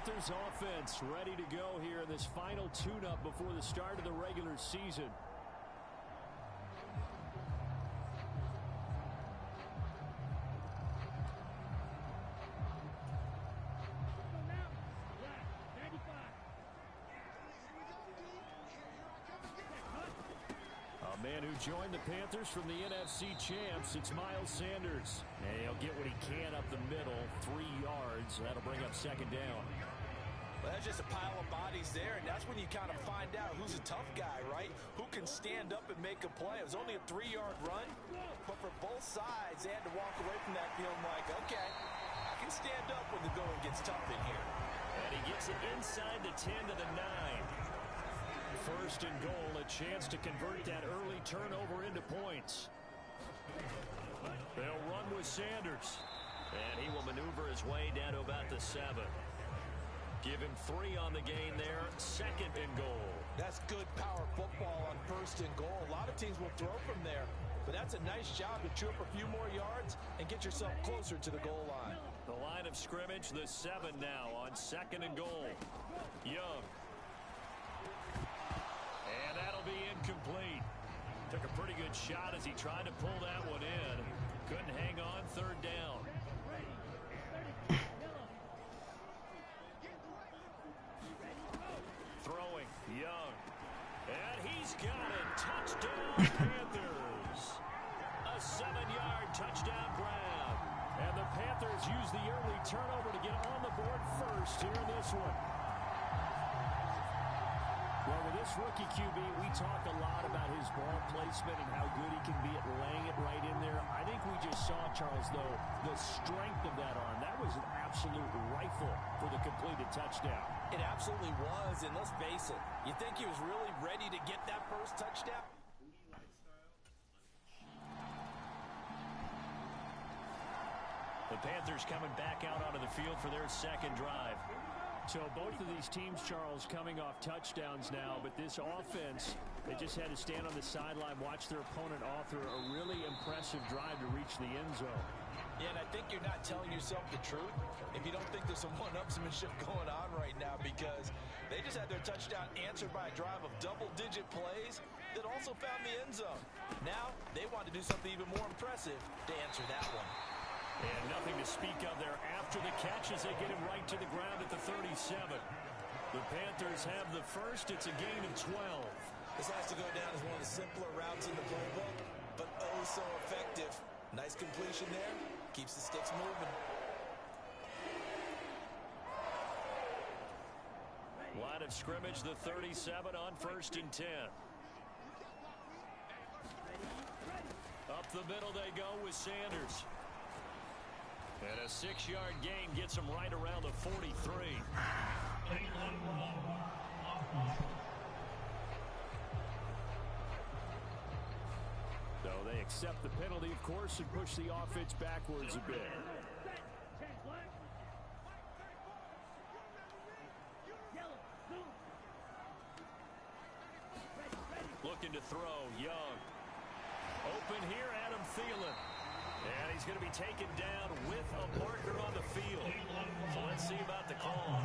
Panthers offense ready to go here in this final tune-up before the start of the regular season. A man who joined the Panthers from the NFC champs, it's Miles Sanders. And he'll get what he can up the middle, 3 yards. That'll bring up second down. Well, that's just a pile of bodies there, and that's when you kind of find out who's a tough guy, right? Who can stand up and make a play. It was only a 3-yard run, but for both sides, they had to walk away from that feeling like, okay, I can stand up when the going gets tough in here. And he gets it inside the 10 to the 9. First and goal, a chance to convert that early turnover into points. They'll run with Sanders. And he will maneuver his way down to about the 7. Give him 3 on the gain there. Second and goal. That's good power football on first and goal. A lot of teams will throw from there, but that's a nice job to chew up a few more yards and get yourself closer to the goal line. The line of scrimmage, the 7 now on second and goal. Young. And that'll be incomplete. Took a pretty good shot as he tried to pull that one in. Couldn't hang on, third down. Throwing, Young. And he's got it. Touchdown, Panthers. A 7-yard touchdown grab. And the Panthers use the early turnover to get on the board first here in this one. Well, with this rookie QB, we talk a lot about his ball placement and how good he can be at laying it right in there. I think we just saw, Charles, though, the strength of that arm. That was an absolute rifle for the completed touchdown. It absolutely was, and let's face it, you think he was really ready to get that first touchdown? The Panthers coming back out onto the field for their second drive. So both of these teams, Charles, coming off touchdowns now, but this offense, they just had to stand on the sideline, watch their opponent author a really impressive drive to reach the end zone. Yeah, and I think you're not telling yourself the truth if you don't think there's some one-upsmanship going on right now, because they just had their touchdown answered by a drive of double-digit plays that also found the end zone. Now they want to do something even more impressive to answer that one. And nothing to speak of there after the catch as they get him right to the ground at the 37. The Panthers have the first. It's a gain of 12. This has to go down as one of the simpler routes in the playbook, but oh so effective. Nice completion there. Keeps the sticks moving. Line of scrimmage, the 37 on first and 10. Up the middle they go with Sanders. And a 6-yard gain gets him right around the 43. So they accept the penalty, of course, and push the offense backwards a bit. Looking to throw, Young. Open here, Adam Thielen. And he's going to be taken down with a marker on the field. So let's see about the call.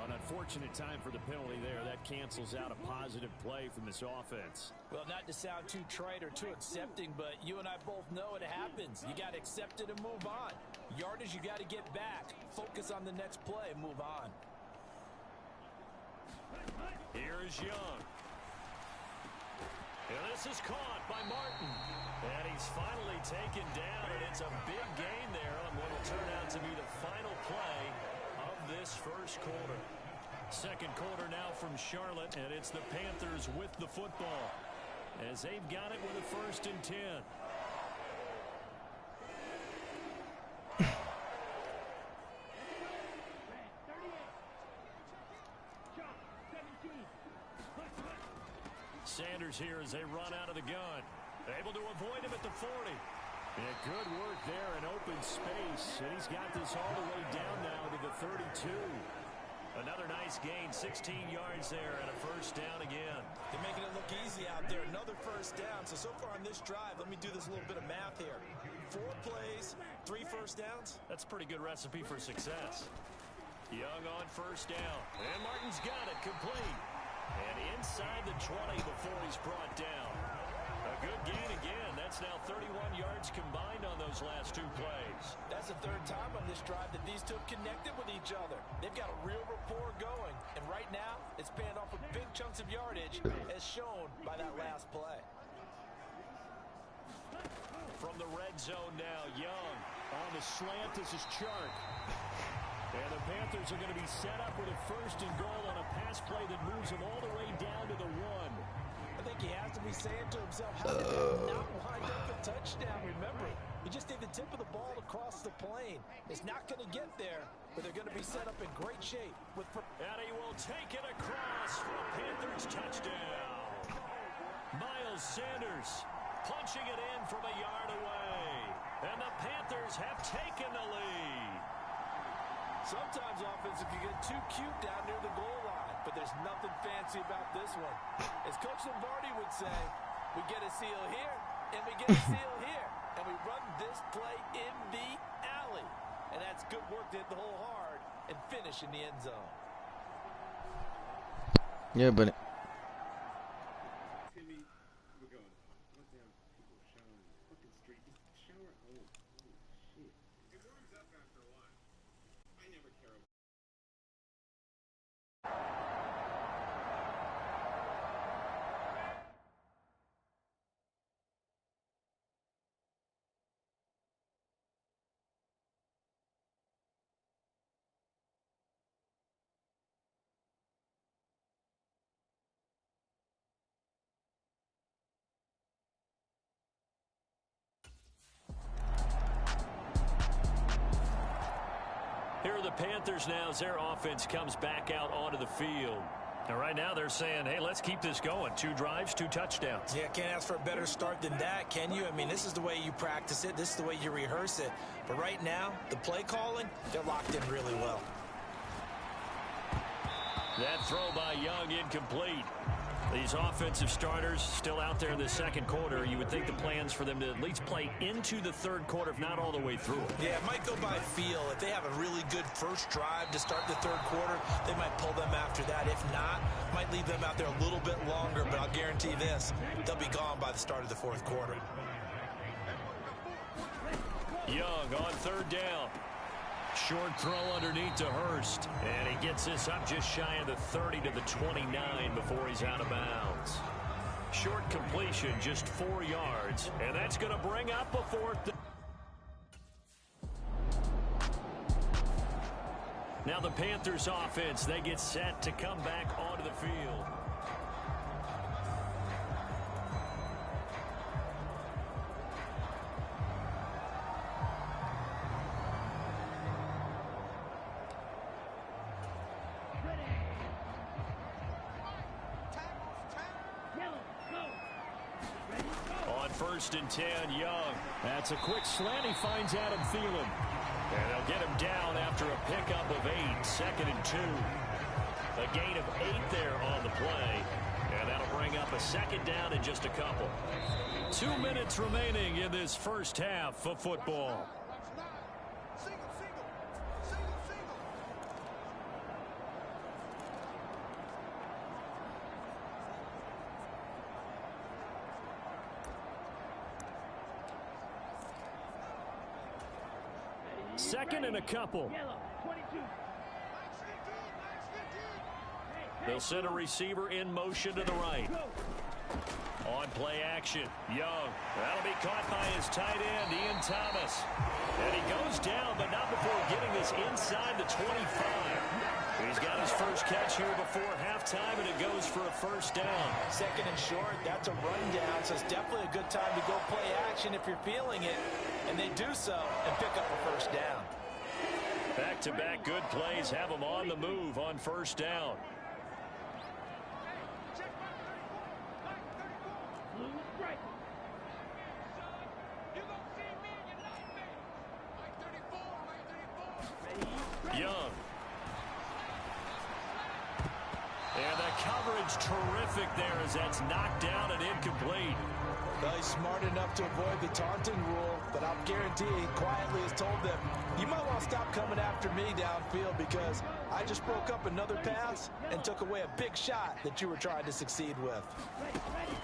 An unfortunate time for the penalty there. That cancels out a positive play from this offense. Well, not to sound too trite or too accepting, but you and I both know it happens. You got to accept it and move on. Yardage, you got to get back. Focus on the next play and move on. Here is Young. And this is caught by Martin. And he's finally taken down, and it's a big gain there on what will turn out to be the final play of this first quarter. Second quarter now from Charlotte, and it's the Panthers with the football as they've got it with a first and 10. Sanders here as they run out of the gun. Able to avoid him at the 40. Yeah, good work there in open space. And he's got this all the way down now to the 32. Another nice gain, 16 yards there, and a first down again. They're making it look easy out there. Another first down. So far on this drive, let me do this little bit of math here. 4 plays, 3 first downs. That's a pretty good recipe for success. Young on first down. And Martin's got it complete. And inside the 20 before he's brought down. A good gain again. That's now 31 yards combined on those last 2 plays. That's the 3rd time on this drive that these two have connected with each other. They've got a real rapport going. And right now, it's paying off with big chunks of yardage, as shown by that last play. From the red zone now, Young. On the slant, this is Chark. And the Panthers are going to be set up with a 1st and goal on a pass play that moves them all the way down to the 1. I think he has to be saying to himself, how did that not wind up a touchdown? Remember, he just need the tip of the ball across the plane. It's not going to get there, but they're going to be set up in great shape. And he will take it across for a Panthers touchdown. Miles Sanders punching it in from a yard away. And the Panthers have taken the lead. Sometimes offense can get too cute down near the goal line, but there's nothing fancy about this one. As Coach Lombardi would say, we get a seal here, and we get a seal here, and we run this play in the alley. And that's good work to hit the hole hard and finish in the end zone. Yeah, but Here are the Panthers now as their offense comes back out onto the field. And right now they're saying, hey, let's keep this going. 2 drives, 2 touchdowns. Yeah, can't ask for a better start than that, can you? I mean, this is the way you practice it. This is the way you rehearse it. But right now, the play calling, they're locked in really well. That throw by Young incomplete. These offensive starters still out there in the 2nd quarter. You would think the plans for them to at least play into the 3rd quarter, if not all the way through. Yeah, it might go by feel. If they have a really good first drive to start the 3rd quarter, they might pull them after that. If not, might leave them out there a little bit longer, but I'll guarantee this, they'll be gone by the start of the 4th quarter. Young on 3rd down. Short throw underneath to Hurst. And he gets this up just shy of the 30 to the 29 before he's out of bounds. Short completion, just 4 yards. And that's going to bring up a 4th. Now the Panthers offense, they get set to come back onto the field. On 1st and 10, Young. That's a quick slant. He finds Adam Thielen. And they'll get him down after a pickup of 8, 2nd and 2. A gain of 8 there on the play. And that'll bring up a 2nd down in just a couple. 2 minutes remaining in this first half of football. Second and a couple. They'll send a receiver in motion to the right. On play action, Young. That'll be caught by his tight end, Ian Thomas. And he goes down, but not before getting this inside the 25. He's got his first catch here before halftime, and it goes for a 1st down. 2nd and short, that's a rundown, so it's definitely a good time to go play action if you're feeling it. And they do so and pick up a 1st down. Back-to-back good plays have them on the move on 1st down. Young. And the coverage terrific there as that's knocked down and incomplete. Well, he's smart enough to avoid the taunting rule. but I'll guarantee he quietly has told them, you might want to stop coming after me downfield because I just broke up another pass and took away a big shot that you were trying to succeed with.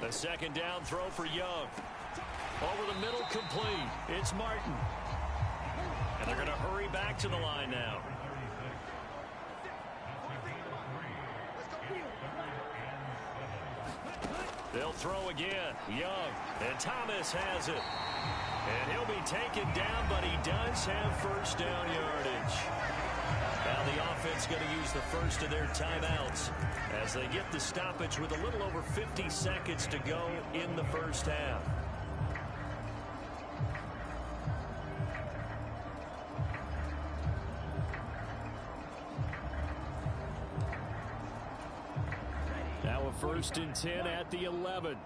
The second down throw for Young. Over the middle, complete. It's Martin. And they're going to hurry back to the line now. They'll throw again. Young. And Thomas has it. And he'll be taken down, but he does have first down yardage. Now the offense going to use the first of their timeouts as they get the stoppage with a little over 50 seconds to go in the first half. Now a 1st and 10 at the 11.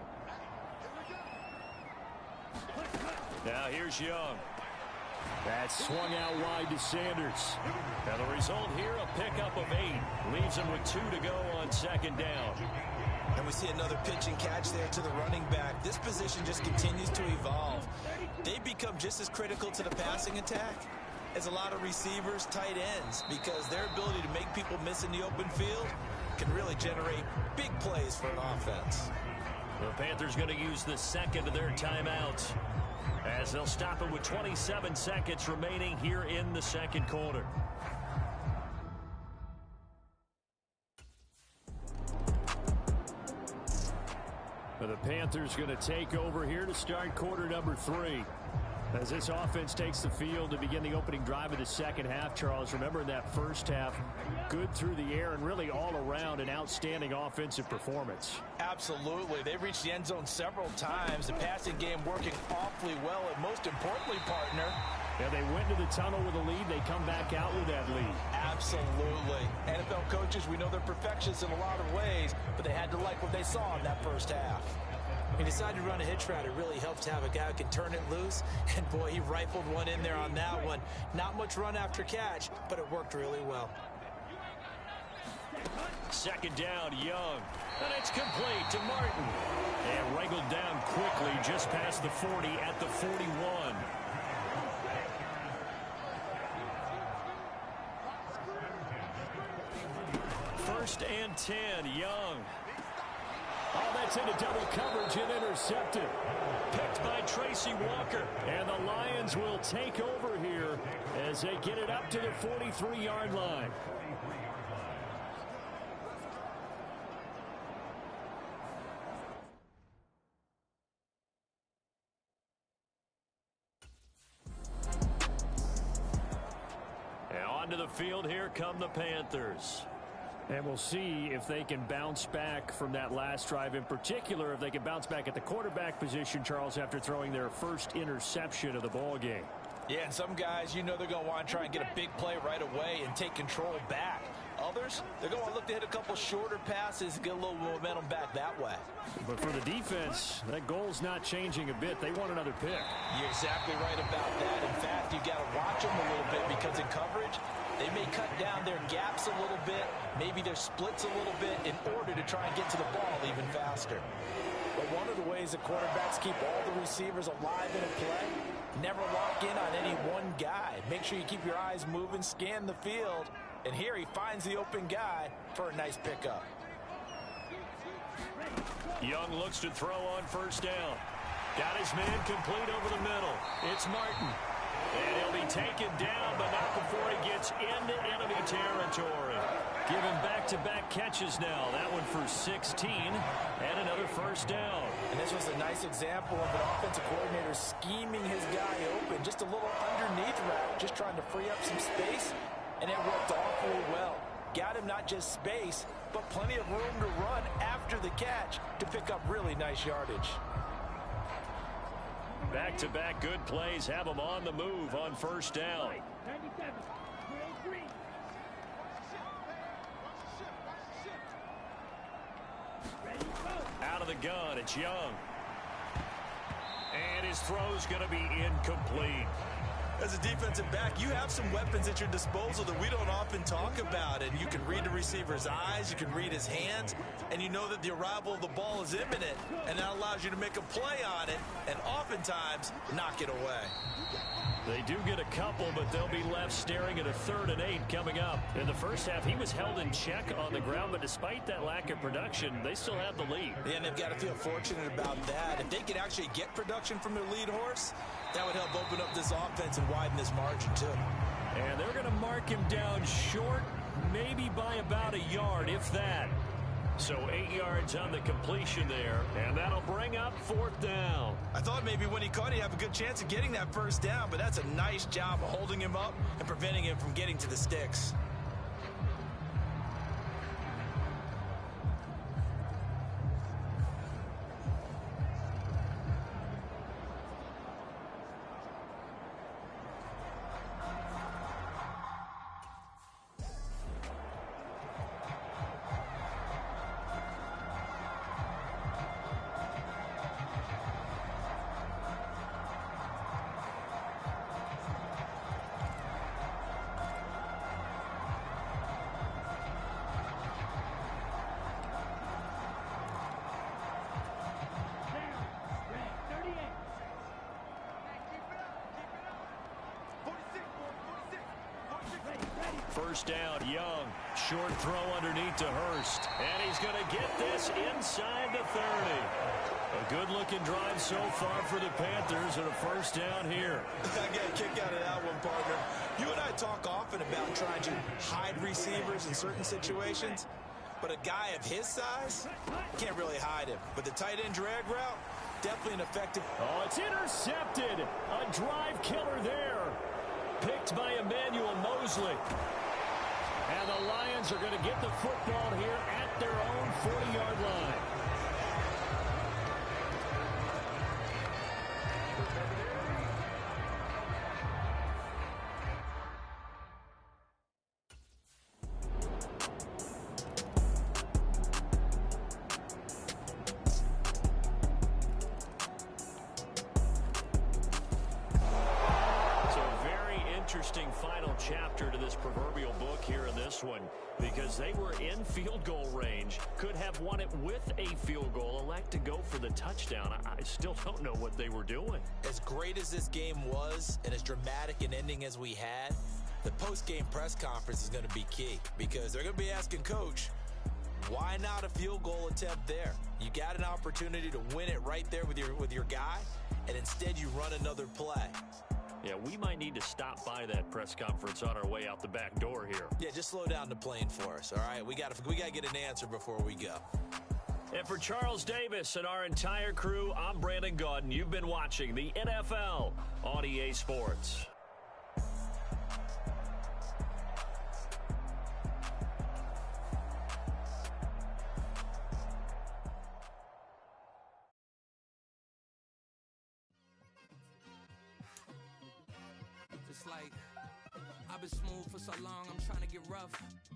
Now here's Young. That's swung out wide to Sanders. Now the result here, a pickup of 8. Leaves him with 2 to go on second down. And we see another pitch and catch there to the running back. This position just continues to evolve. They become just as critical to the passing attack as a lot of receivers, tight ends, because their ability to make people miss in the open field can really generate big plays for an offense. The Panthers going to use the second of their timeouts as they'll stop it with 27 seconds remaining here in the second quarter. The Panthers going to take over here to start quarter number 3. As this offense takes the field to begin the opening drive of the second half, Charles, remember in that first half, good through the air and really all around an outstanding offensive performance. Absolutely. They reached the end zone several times. The passing game working awfully well. And most importantly, partner, yeah, they went to the tunnel with a lead. They come back out with that lead. Absolutely. NFL coaches, we know they're perfectionists in a lot of ways, but they had to like what they saw in that first half. He decided to run a hitch route. It really helps to have a guy who can turn it loose. And, boy, he rifled one in there on that one. Not much run after catch, but it worked really well. Second down, Young. And it's complete to Martin. And wrangled down quickly just past the 40 at the 41. First and 10, Young. Oh, that's into double coverage and intercepted. Picked by Tracy Walker. And the Lions will take over here as they get it up to the 43-yard line. And onto the field, here come the Panthers. And we'll see if they can bounce back from that last drive, in particular if they can bounce back at the quarterback position, Charles, after throwing their first interception of the ball game. Yeah, and some guys, you know they're going to want to try and get a big play right away and take control back. Others, they're going to look to hit a couple shorter passes and get a little momentum back that way. But for the defense, that goal's not changing a bit. They want another pick. You're exactly right about that. In fact, you've got to watch them a little bit because in coverage, they may cut down their gaps a little bit, maybe their splits a little bit in order to try and get to the ball even faster. But one of the ways that quarterbacks keep all the receivers alive in a play, never lock in on any one guy. Make sure you keep your eyes moving, scan the field, and here he finds the open guy for a nice pickup. Young looks to throw on first down. Got his man complete over the middle. It's Martin. And he'll be taken down, but not before he gets into enemy territory. Given back-to-back catches now. That one for 16 and another first down. And this was a nice example of an offensive coordinator scheming his guy open. Just a little underneath route, just trying to free up some space, and it worked awfully well. Got him not just space, but plenty of room to run after the catch to pick up really nice yardage. Back-to-back good plays have them on the move on first down. Out of the gun, it's Young. And his throw's going to be incomplete. As a defensive back, you have some weapons at your disposal that we don't often talk about. And you can read the receiver's eyes, you can read his hands, and you know that the arrival of the ball is imminent, and that allows you to make a play on it and oftentimes knock it away. They do get a couple, but they'll be left staring at a 3rd and 8 coming up. In the first half, he was held in check on the ground, but despite that lack of production, they still have the lead. Yeah, and they've got to feel fortunate about that. If they could actually get production from their lead horse, that would help open up this offense and widen this margin, too. And they're going to mark him down short, maybe by about a yard, if that. So 8 yards on the completion there, and that'll bring up 4th down. I thought maybe when he caught, he'd have a good chance of getting that first down, but that's a nice job of holding him up and preventing him from getting to the sticks. First down, Young. Short throw underneath to Hurst. And he's going to get this inside the 30. A good-looking drive so far for the Panthers and a first down here. I got a kick out of that one, partner. You and I talk often about trying to hide receivers in certain situations, but a guy of his size can't really hide him. But the tight end drag route, definitely an effective. Oh, it's intercepted. A drive killer there. Picked by Emmanuel Mosley. And the Lions are going to get the football here at their own 40-yard line. Interesting final chapter to this proverbial book here in this one, because they were in field goal range, could have won it with a field goal, elect to go for the touchdown. I still don't know what they were doing. As great as this game was and as dramatic an ending as we had, the post-game press conference is going to be key, because they're going to be asking Coach, why not a field goal attempt there? You got an opportunity to win it right there with your guy, and instead you run another play. Yeah, we might need to stop by that press conference on our way out the back door here. Yeah, just slow down the plane for us, all right? We got to get an answer before we go. And for Charles Davis and our entire crew, I'm Brandon Gaudin. You've been watching the NFL on EA Sports. It's like, I've been smooth for so long, I'm trying to get rough.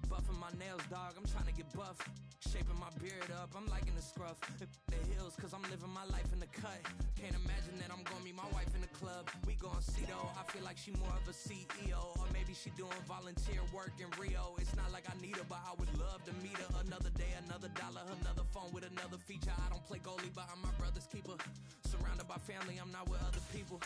Buffing my nails, dog, I'm trying to get buff. Shaping my beard up, I'm liking the scruff. The hills, cause I'm living my life in the cut. Can't imagine that I'm gonna meet my wife in the club. We gon' see though, I feel like she more of a CEO. Or maybe she doing volunteer work in Rio. It's not like I need her, but I would love to meet her. Another day, another dollar, another phone with another feature. I don't play goalie, but I'm my brother's keeper. Surrounded by family, I'm not with other people.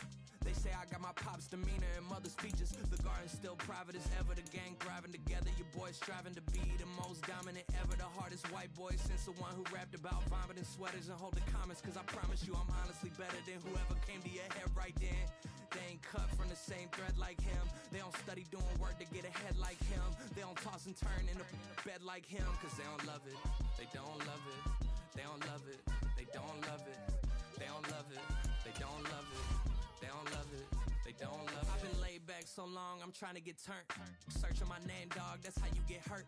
They say I got my pop's demeanor and mother's speeches. The garden's still private as ever. The gang thriving together. Your boys striving to be the most dominant ever. The hardest white boy since the one who rapped about vomiting sweaters and holding comments. Cause I promise you I'm honestly better than whoever came to your head right then. They ain't cut from the same thread like him. They don't study doing work to get ahead like him. They don't toss and turn in a bed like him. Cause they don't love it. They don't love it. They don't love it. They don't love it. They don't love it. They don't love it. They don't love it. They don't love it. I've been laid back so long, I'm trying to get turned. Searching my name, dog, that's how you get hurt.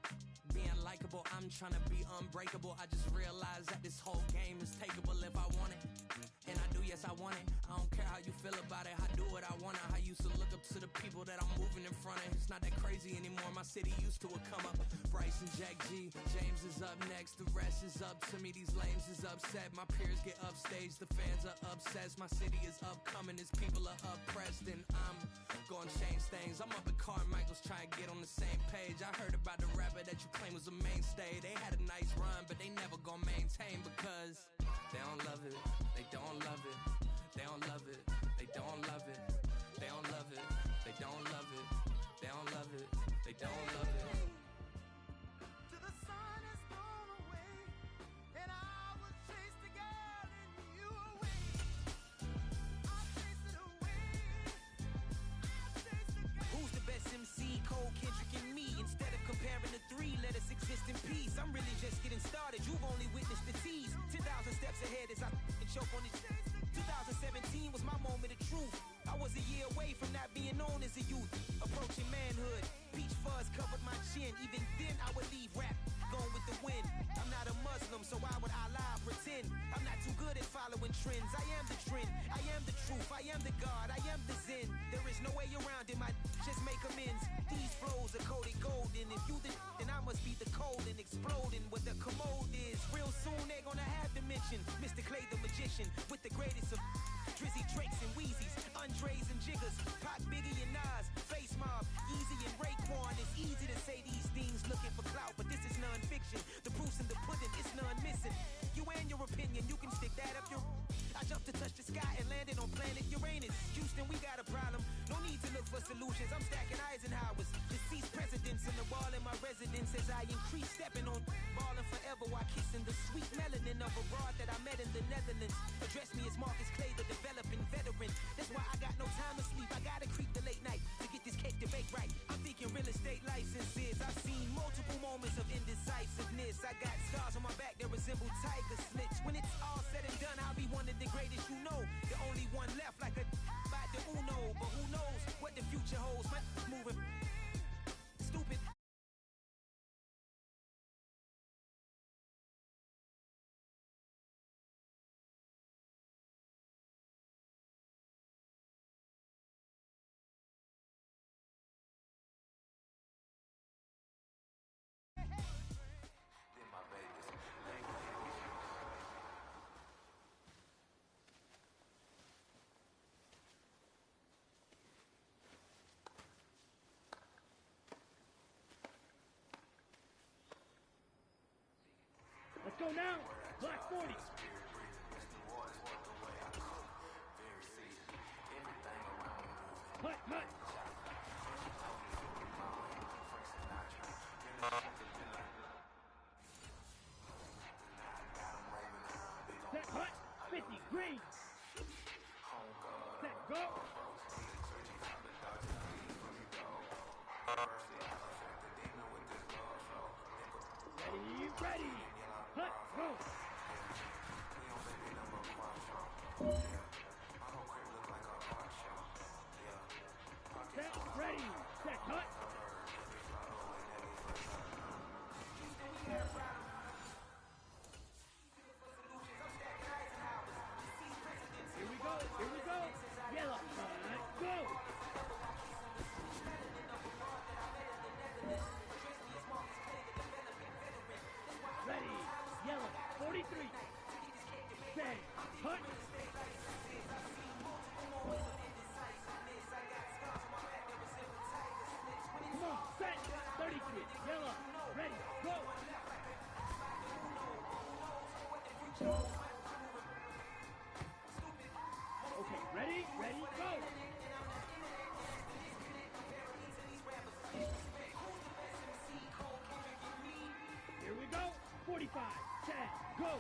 Being likable, I'm trying to be unbreakable. I just realized that this whole game is takeable if I want it. And I do, yes, I want it. I don't care how you feel about it. I do what I want. I used to look up to the people that I'm moving in front of. It's not that crazy anymore. My my city used to a come up. Bryce and Jack G, James is up next. The rest is up to me, these lames is upset. My peers get upstaged, the fans are obsessed. My city is upcoming, his people are oppressed. And I'm gonna change things. I'm up at Carmichael's trying to get on the same page. I heard about the rapper that you claim was a mainstay. They had a nice run, but they never gonna maintain because they don't love it, they don't love it, they don't love it, they don't love it, they don't love it, they don't love it, they don't love it, they don't love it. Till the sun has gone away, and I will chase the girl and you away. I'll chase it away. I'll chase the girl. Who's the best MC? Cole, Kendrick, and me. Instead of comparing the three, let us exist in peace. I'm really just getting started. You've only witnessed the tease. 10,000 steps ahead as I choke on it. 2017 was my moment of truth. I was a year away from not being known as a youth. Approaching manhood. Peach fuzz covered my chin. Even then I would leave rap going with the wind. I'm not a Muslim, so why would I lie or pretend? I'm not too good at following trends. I am the trend. I am the truth. I am the God. I am the Zen. There is no way around it. My just make amends. These flows are coated golden. If you the then I must be the cold and exploding what the commode is. Real soon they gonna have to mention Mr. Clay the magician with the greatest of Drizzy Drakes and Wheezies, Andres and Jiggers, Pac, Biggie and Nas, Face Mob, Easy and Raekwon. It's easy to say these things looking for clout, but this is non-fiction. The proof's in the pudding, it's none missing. You and your opinion, you can stick that up your. I jumped to touch the sky and landed on planet Uranus. Houston, we got a problem. No need to look for solutions. I'm stacking Eisenhowers. Deceased presidents in the wall in my residence as I increase stepping on ballin' forever while kissing the sweet melanin of a broad that I met in the Netherlands. Address me as Marcus Clay, the developing veteran. That's why I got no time to sleep. I gotta creep the late night to get this cake to bake right. I'm thinking real estate licenses. I've seen multiple moments of indecisiveness. I got scars on my back that resemble tiger slits. When it's all said and done, I'll be one of the greatest you know. The only one left like a by the Uno. But who knows what the future holds? My moving stupid. Let's go now. Black 40. Hut, hut. Set, hut. 50, green. Set, go. Ready, ready. Hut, go. Set, ready. Set, hut. Here we go, here we go. Yellow, hut, go. Ready, yellow, 43. Set, hut. Come on, set, 33. Yellow, ready, go. Okay, ready, ready, go. Here we go, 45, 10, go.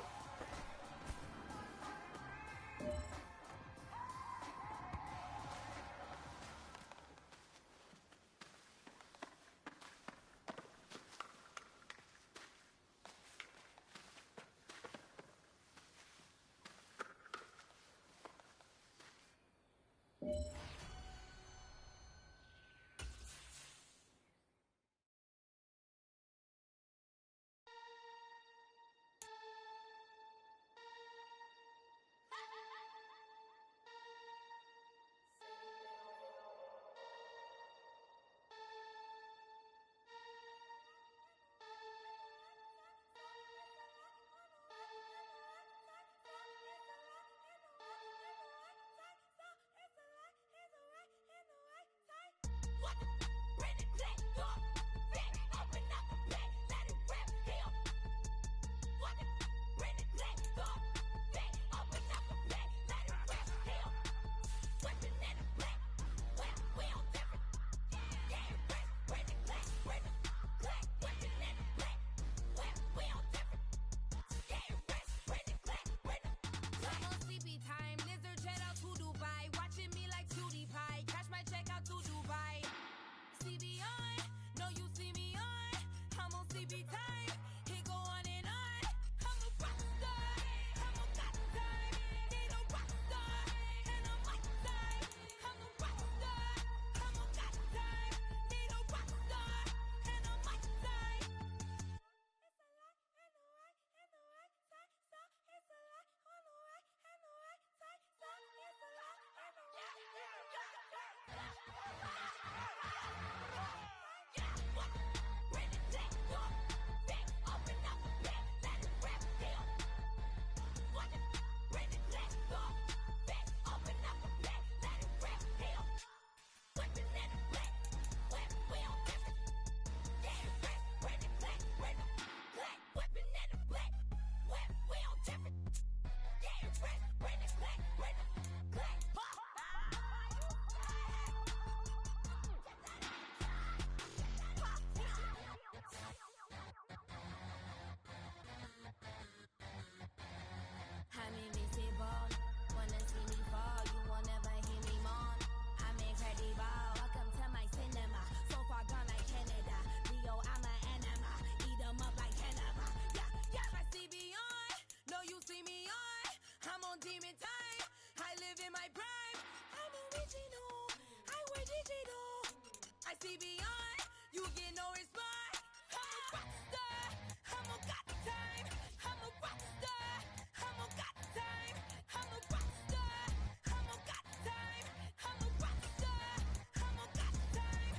demon time. I live in my prime. I'm original. I wear digital. I see beyond. You get no response. I'm a rock star. I'm a got time. I'm a rock star. I'm a got time. I'm a rock star. I'm a got time. I'm a rock star. I'm a got time.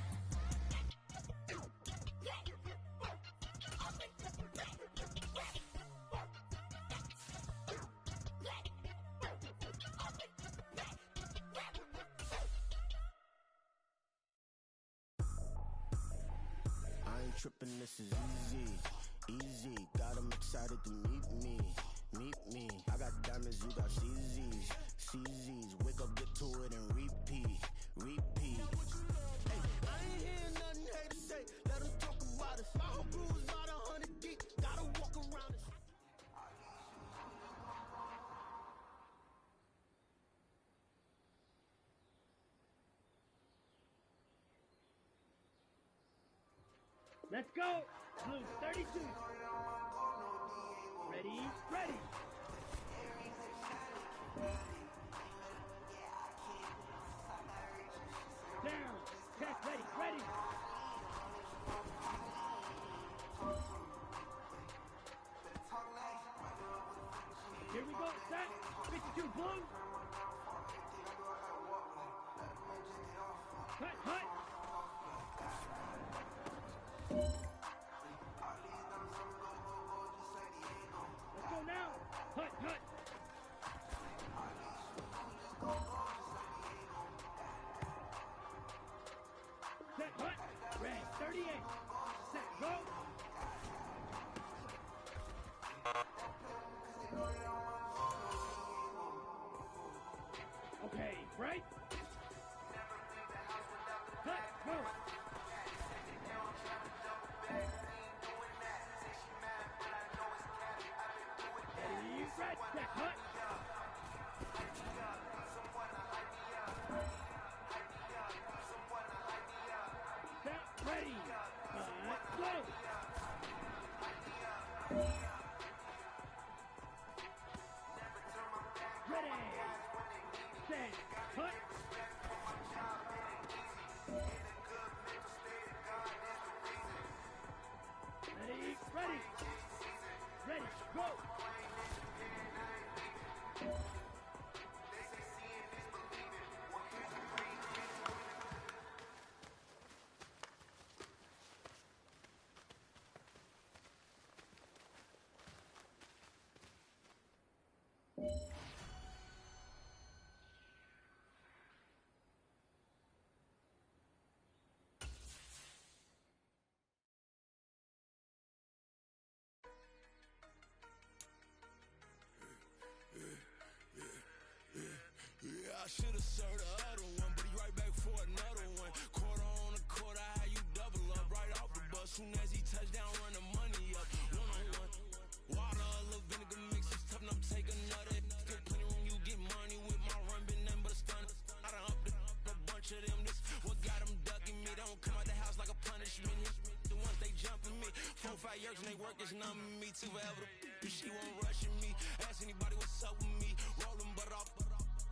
I ain't tripping, this is easy, easy. Got 'em excited to meet me, meet me. I got diamonds, you got CZs, CZs. Wake up, get to it, and repeat, repeat. Hey, I ain't hearing nothing haters say. Let them talk about us. My whole crew is about 100 deep. Gotta walk around it. Let's go. Blue 32. Ready, ready. Down. Check, ready, ready. Here we go, set. 52 blue. Cut, cut. Let's go now. Hut, hut. Set, hut. Red, 38. Set, go. Okay, right. Hut, go. Ready, red, set, hut. Set, ready. Go. Ready. Set, hut. Ready, ready. Ready, go. Yeah, I should've served the other one, but he right back for another one. Quarter on a quarter, how you double up right off the bus. Soon as he touch down, run the money up. One-on-one. Water, a little vinegar mix, it's tough, and I'm taking another. Get plenty room, you get money with my run, been nothing but a stun. I done up a bunch of them. This what got them ducking me. Don't come out the house like a punishment. The ones they jumping me. 4 or 5 years and they work is numbing me. Too forever. She won't rushing me. Ask anybody what's up with me. Rolling butter off.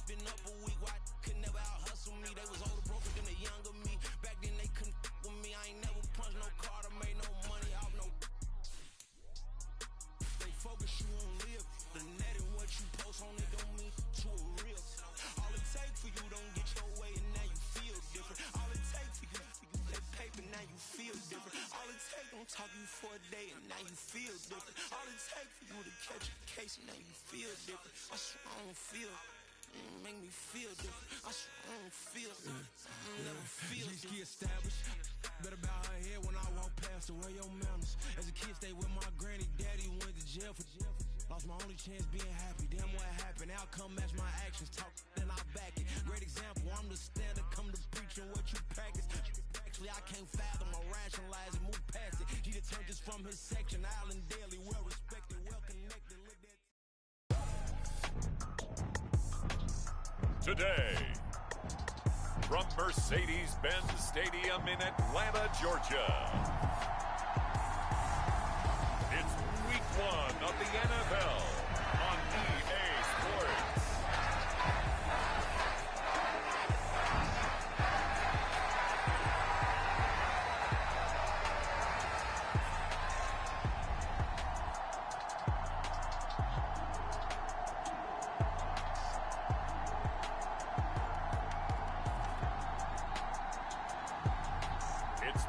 Been up a week, why could never out hustle me? They was older, broken than the younger me. Back then they couldn't with me. I ain't never punched no card or made no money off no. They focus you on live. The net and what you post on it don't mean to a real. All it take for you don't get your way and now you feel different. All it take for you that paper now you feel different. All it take don't talk you for a day and now you feel different. All it take for you to catch a case and now you feel different. I swear I don't feel. Make me feel different. I swear I don't feel. Never feel different. G-ski established. Better bow her head when I walk past her. Wear your manners. As a kid, stayed with my granny. Daddy went to jail for. Lost my only chance being happy. Damn, what happened? Outcome match my actions. Talk and I back it. Great example. I'm the standard. Come to preach on what you practice. Actually, I can't fathom or rationalize and move past it. He determined this from his section. Island Daily, well respected, well connected. Look at. Today, from Mercedes-Benz Stadium in Atlanta, Georgia, it's Week 1 of the NFL on EA Sports.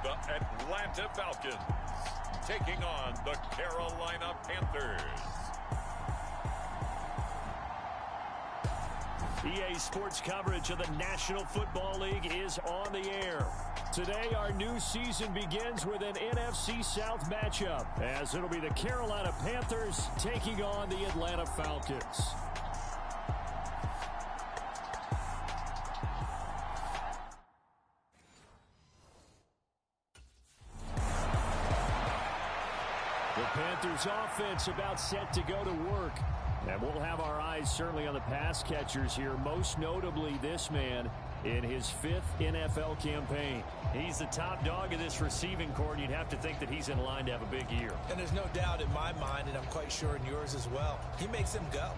the Atlanta Falcons taking on the Carolina Panthers. EA Sports coverage of the National Football League is on the air. Today, our new season begins with an NFC South matchup, as it'll be the Carolina Panthers taking on the Atlanta Falcons. The Panthers offense about set to go to work. And we'll have our eyes certainly on the pass catchers here, most notably this man in his 5th NFL campaign. He's the top dog of this receiving corps, and you'd have to think that he's in line to have a big year. And there's no doubt in my mind, and I'm quite sure in yours as well, he makes them go.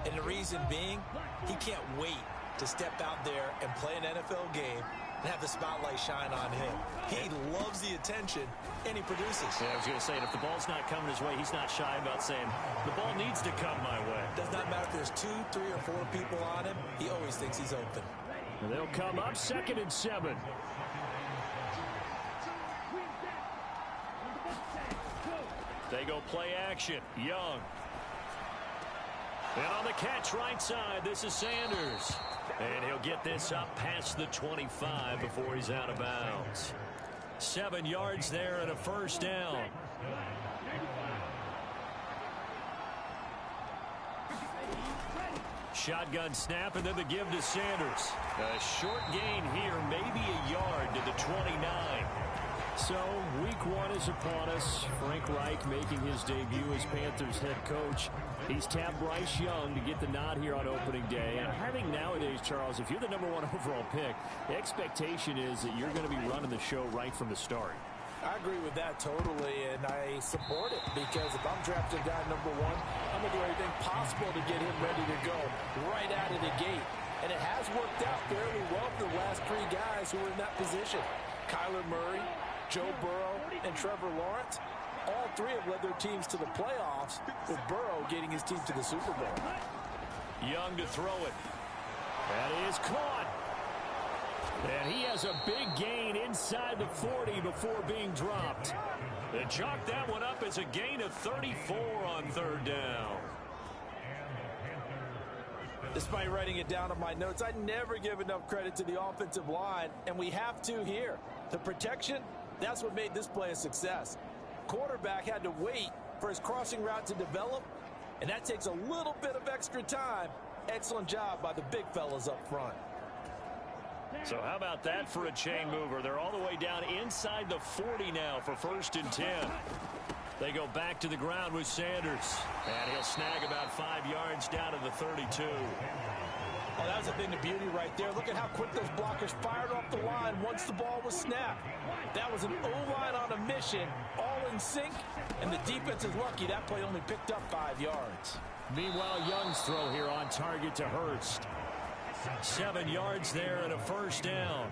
And the reason being, he can't wait to step out there and play an NFL game and have the spotlight shine on him. He loves the attention, and he produces. Yeah, I was going to say, if the ball's not coming his way, he's not shy about saying, the ball needs to come my way. Does not matter if there's 2, 3, or 4 people on him. He always thinks he's open. And they'll come up 2nd and 7. They go play action. Young. And on the catch right side, this is Sanders. And he'll get this up past the 25 before he's out of bounds. 7 yards there and a first down. Shotgun snap and then the give to Sanders. A short gain here, maybe a yard to the 29. So, week 1 is upon us. Frank Reich making his debut as Panthers head coach. He's tapped Bryce Young to get the nod here on opening day. And I think nowadays, Charles, if you're the #1 overall pick, the expectation is that you're going to be running the show right from the start. I agree with that totally, and I support it because if I'm drafting guy #1, I'm going to do everything possible to get him ready to go right out of the gate. And it has worked out fairly well for the last 3 guys who were in that position. Kyler Murray, Joe Burrow, and Trevor Lawrence. All 3 have led their teams to the playoffs, with Burrow getting his team to the Super Bowl. Young to throw it. That is caught. And he has a big gain inside the 40 before being dropped. They chalk that one up as a gain of 34 on 3rd down. Despite writing it down on my notes, I never give enough credit to the offensive line, and we have to here. The protection, that's what made this play a success. Quarterback had to wait for his crossing route to develop, and that takes a little bit of extra time. Excellent job by the big fellas up front. So how about that for a chain mover? They're all the way down inside the 40 now for 1st and 10. They go back to the ground with Sanders. And he'll snag about 5 yards down to the 32. Oh, that was a thing of beauty right there. Look at how quick those blockers fired off the line once the ball was snapped. That was an O-line on a mission, all in sync, and the defense is lucky that play only picked up 5 yards. Meanwhile, Young's throw here on target to Hurst. 7 yards there and a first down.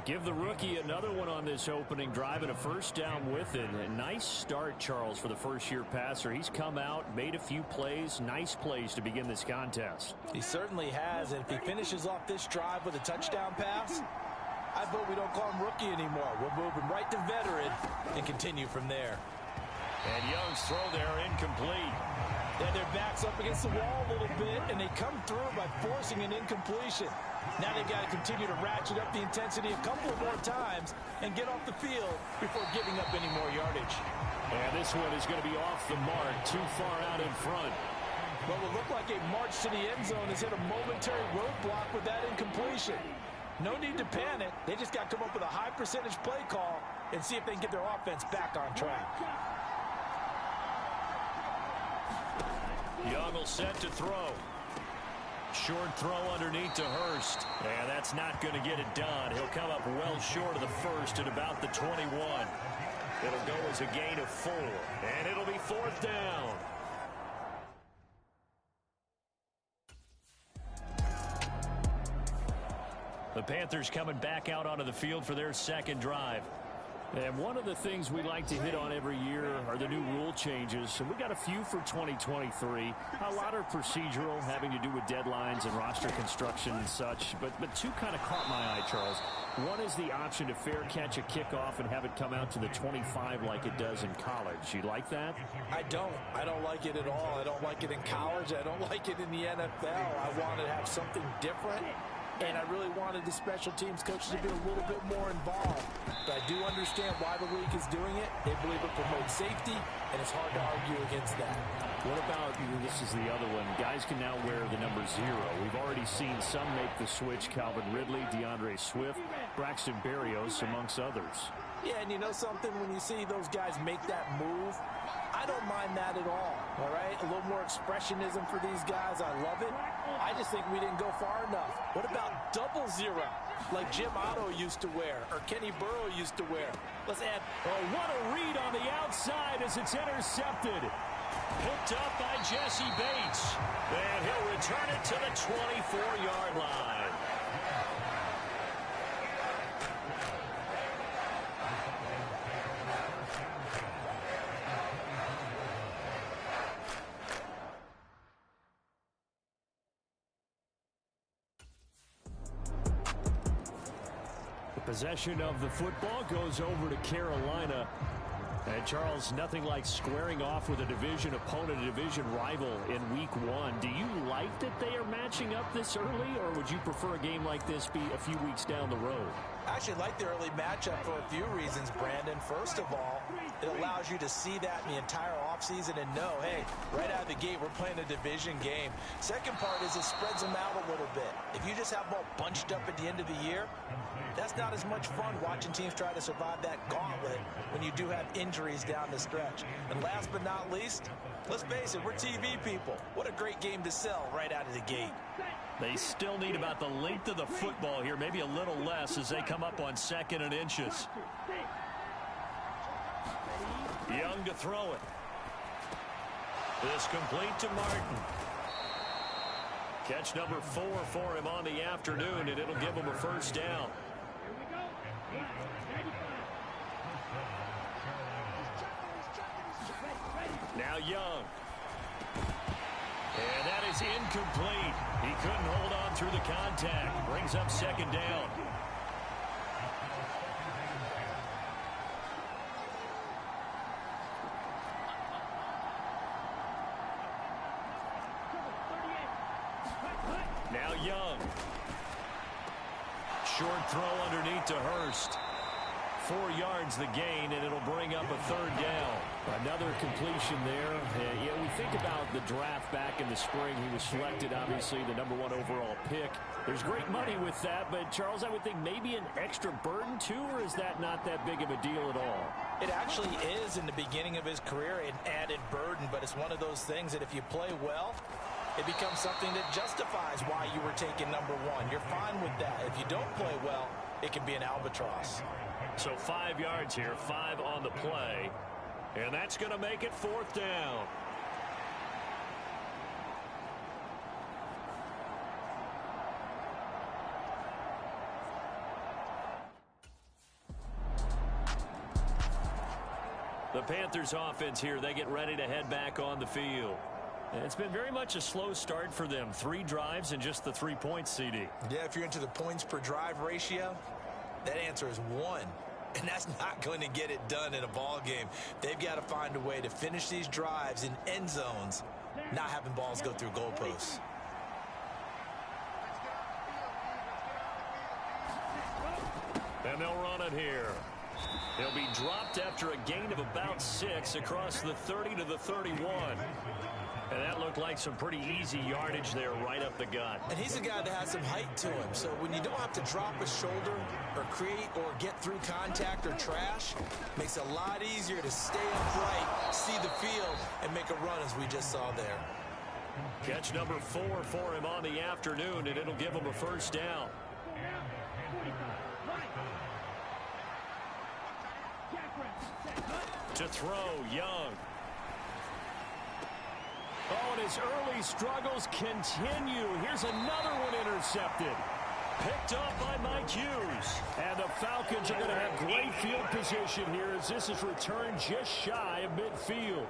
Give the rookie another one on this opening drive and a first down with it. A nice start, Charles, for the first-year passer. He's come out, made a few plays, nice plays to begin this contest. He certainly has, and if he finishes off this drive with a touchdown pass, I vote we don't call him rookie anymore. We'll move him right to veteran and continue from there. And Young's throw there incomplete. Then their backs up against the wall a little bit, and they come through by forcing an incompletion. Now they've got to continue to ratchet up the intensity a couple of more times and get off the field before giving up any more yardage. And this one is going to be off the mark, too far out in front. What will look like a march to the end zone has hit a momentary roadblock with that incompletion. No need to panic. They just got to come up with a high percentage play call and see if they can get their offense back on track. Young will set to throw. Short throw underneath to Hurst. And that's not going to get it done. He'll come up well short of the first at about the 21. It'll go as a gain of 4. And it'll be 4th down. The Panthers coming back out onto the field for their second drive. And one of the things we like to hit on every year are the new rule changes. And we got a few for 2023. A lot are procedural, having to do with deadlines and roster construction and such. But two kind of caught my eye, Charles. One is the option to fair catch a kickoff and have it come out to the 25 like it does in college. You like that? I don't. I don't like it at all. I don't like it in college. I don't like it in the NFL. I want to have something different. And I really wanted the special teams coaches to be a little bit more involved. But I do understand why the league is doing it. They believe it promotes safety, and it's hard to argue against that. What about, this is the other one, guys can now wear the number 0. We've already seen some make the switch, Calvin Ridley, DeAndre Swift, Braxton Berrios, amongst others. Yeah, and you know something? When you see those guys make that move, I don't mind that at all right? A little more expressionism for these guys. I love it. I just think we didn't go far enough. What about 00, like Jim Otto used to wear or Kenny Burrow used to wear? Let's add. Oh, what a read on the outside as it's intercepted. Picked up by Jesse Bates. And he'll return it to the 24-yard line. Possession of the football goes over to Carolina. And Charles, nothing like squaring off with a division opponent, a division rival in week 1. Do you like that they are matching up this early, or would you prefer a game like this be a few weeks down the road? I actually like the early matchup for a few reasons, Brandon. First of all, it allows you to see that in the entire offseason and know, hey, right out of the gate, we're playing a division game. Second part is it spreads them out a little bit. If you just have them all bunched up at the end of the year, that's not as much fun watching teams try to survive that gauntlet when you do have injuries down the stretch. And last but not least, let's face it, we're TV people. What a great game to sell right out of the gate. They still need about the length of the football here, maybe a little less as they come up on 2nd and inches. Young to throw it. This complete to Martin. Catch number 4 for him on the afternoon, and it'll give him a first down. Now Young. And that is incomplete. He couldn't hold on through the contact. Brings up 2nd down. Now Young. Short throw underneath to Hurst. 4 yards the gain, and it'll bring up a 3rd down. Another completion there. Yeah, we think about the draft back in the spring. He was selected, obviously, the number 1 overall pick. There's great money with that, but, Charles, I would think maybe an extra burden, too, or is that not that big of a deal at all? It actually is in the beginning of his career an added burden, but it's one of those things that if you play well, it becomes something that justifies why you were taken number 1. You're fine with that. If you don't play well, it can be an albatross. So 5 yards here, 5 on the play. And that's going to make it 4th down. The Panthers offense here, they get ready to head back on the field. And it's been very much a slow start for them. 3 drives and just the 3 points, CD. Yeah, if you're into the points per drive ratio, that answer is 1. And that's not going to get it done in a ball game. They've got to find a way to finish these drives in end zones, not having balls go through goalposts. And they'll run it here. He'll be dropped after a gain of about 6 across the 30 to the 31. And that looked like some pretty easy yardage there right up the gut. And he's a guy that has some height to him. So when you don't have to drop a shoulder or create or get through contact or trash, makes it a lot easier to stay upright, see the field, and make a run as we just saw there. Catch number 4 for him on the afternoon, and it'll give him a first down. To throw, Young. Oh, and his early struggles continue. Here's another one intercepted. Picked up by Mike Hughes. And the Falcons are going to have great field position here as this is returned just shy of midfield.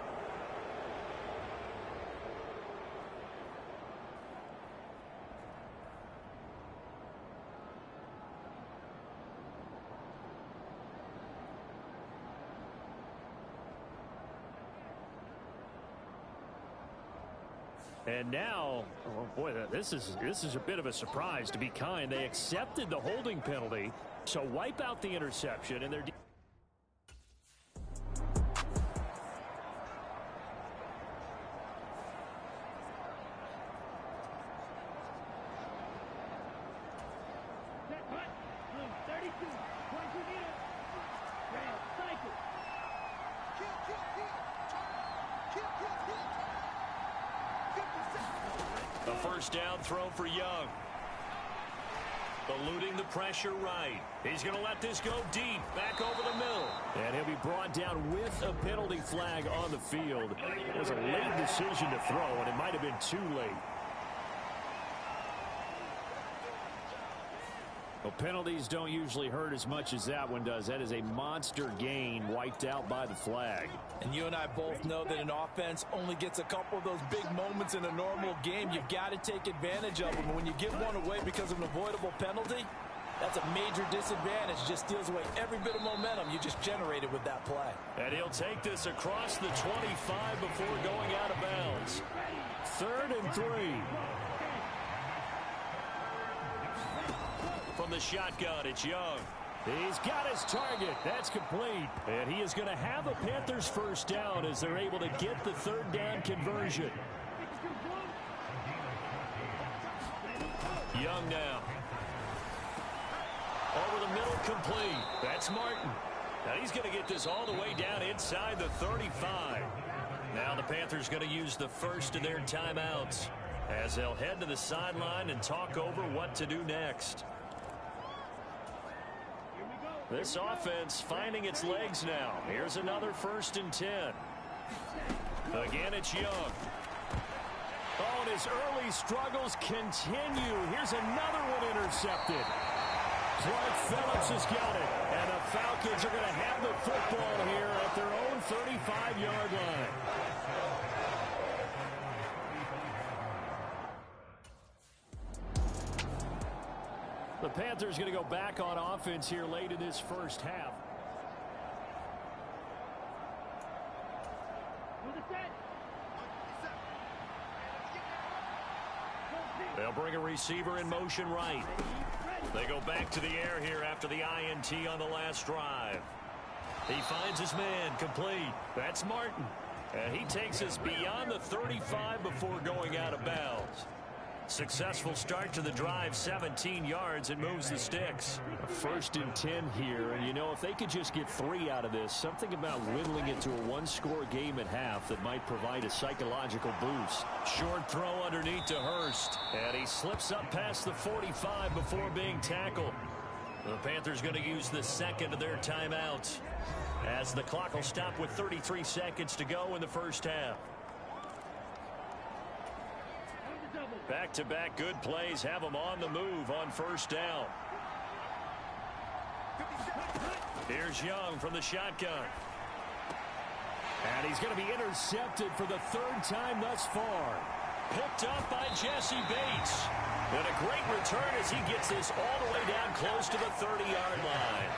And now, oh boy, this is a bit of a surprise, to be kind. They accepted the holding penalty, so wipe out the interception, and they're a first down throw for Young. Eluding the pressure right. He's going to let this go deep, back over the middle. And he'll be brought down with a penalty flag on the field. It was a late decision to throw, and it might have been too late. Well, penalties don't usually hurt as much as that one does. That is a monster gain wiped out by the flag. And you and I both know that an offense only gets a couple of those big moments in a normal game. You've got to take advantage of them. And when you give one away because of an avoidable penalty, that's a major disadvantage. Just steals away every bit of momentum you just generated with that play. And he'll take this across the 25 before going out of bounds. 3rd and 3. From the shotgun, it's Young. He's got his target. That's complete. And he is going to have a Panthers first down as they're able to get the 3rd down conversion. Young now. Over the middle, complete. That's Martin. Now he's going to get this all the way down inside the 35. Now the Panthers going to use the first of their timeouts as they'll head to the sideline and talk over what to do next. This offense finding its legs now. Here's another 1st and 10. Again, it's Young. Oh, and his early struggles continue. Here's another one intercepted. Clark Phillips has got it. And the Falcons are going to have the football here at their own 35-yard line. The Panthers going to go back on offense here late in this first half. They'll bring a receiver in motion right. They go back to the air here after the INT on the last drive. He finds his man, complete. That's Martin. And he takes us beyond the 35 before going out of bounds. Successful start to the drive, 17 yards, and moves the sticks. 1st and 10 here, and you know, if they could just get 3 out of this, something about whittling it to a one-score game at half that might provide a psychological boost. Short throw underneath to Hurst, and he slips up past the 45 before being tackled. The Panthers going to use the 2nd of their timeouts as the clock will stop with 33 seconds to go in the first half. Back-to-back good plays have them on the move on 1st down. Here's Young from the shotgun. And he's going to be intercepted for the 3rd time thus far. Picked up by Jesse Bates. And a great return as he gets this all the way down close to the 30-yard line.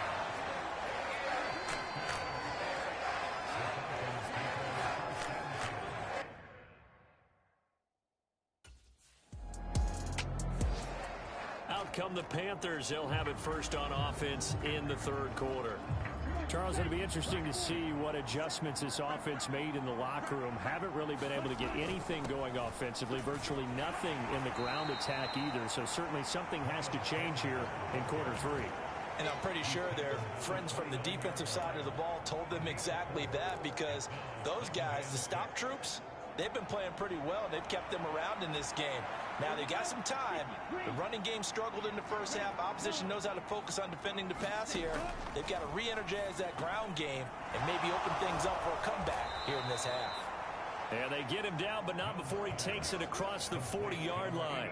Come the Panthers. They'll have it first on offense in the 3rd quarter. Charles, it'll be interesting to see what adjustments this offense made in the locker room. Haven't really been able to get anything going offensively, virtually nothing in the ground attack either. So certainly something has to change here in quarter 3. And I'm pretty sure their friends from the defensive side of the ball told them exactly that, because those guys, the stop troops, they've been playing pretty well. They've kept them around in this game. Now, they've got some time. The running game struggled in the first half. Opposition knows how to focus on defending the pass here. They've got to re-energize that ground game and maybe open things up for a comeback here in this half. And they get him down, but not before he takes it across the 40-yard line.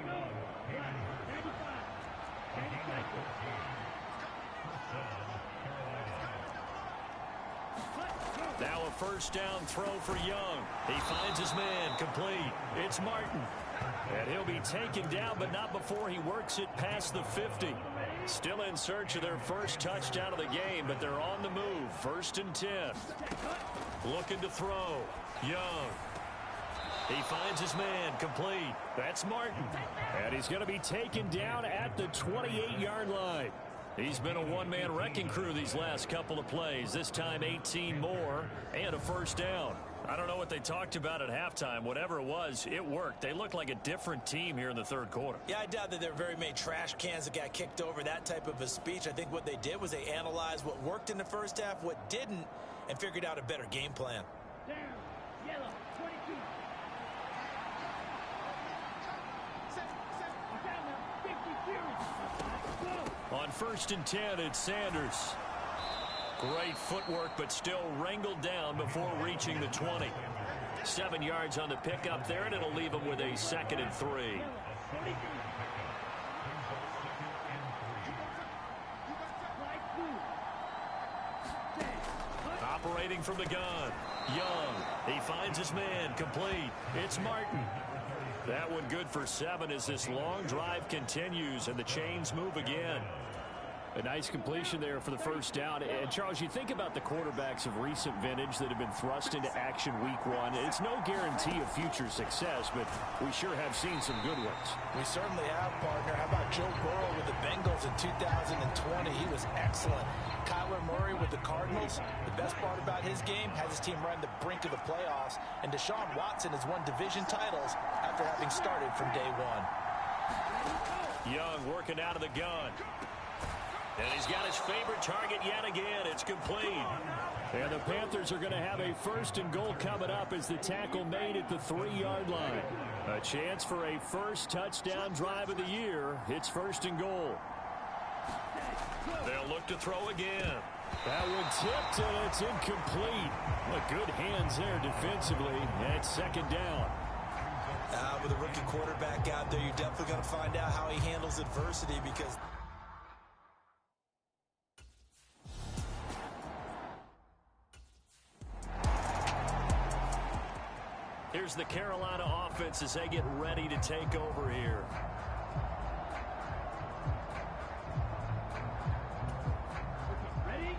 Now a first down throw for Young. He finds his man, complete. It's Martin. And he'll be taken down, but not before he works it past the 50. Still in search of their first touchdown of the game, but they're on the move. 1st and 10. Looking to throw. Young. He finds his man, complete. That's Martin. And he's going to be taken down at the 28-yard line. He's been a one-man wrecking crew these last couple of plays. This time 18 more and a first down. I don't know what they talked about at halftime. Whatever it was, it worked. They look like a different team here in the third quarter. Yeah, I doubt that there were very many trash cans that got kicked over, that type of a speech. I think what they did was they analyzed what worked in the first half, what didn't, and figured out a better game plan. Down. Yellow. 22. On 1st and 10, it's Sanders. Great footwork, but still wrangled down before reaching the 20. 7 yards on the pickup there, and it'll leave him with a 2nd and 3. Operating from the gun. Young. He finds his man, complete. It's Martin. That one good for 7 as this long drive continues and the chains move again. A nice completion there for the first down. And, Charles, you think about the quarterbacks of recent vintage that have been thrust into action week 1. It's no guarantee of future success, but we sure have seen some good ones. We certainly have, partner. How about Joe Burrow with the Bengals in 2020? He was excellent. Kyler Murray with the Cardinals. The best part about his game has his team right on the brink of the playoffs. And Deshaun Watson has won division titles after having started from day 1. Young working out of the gun. And he's got his favorite target yet again. It's complete. And the Panthers are going to have a 1st and goal coming up as the tackle made at the 3-yard line. A chance for a first touchdown drive of the year. It's 1st and goal. They'll look to throw again. That one tipped, and it's incomplete. But good hands there defensively. And it's 2nd down. With a rookie quarterback out there, you're definitely going to find out how he handles adversity because... Here's the Carolina offense as they get ready to take over here. Ready?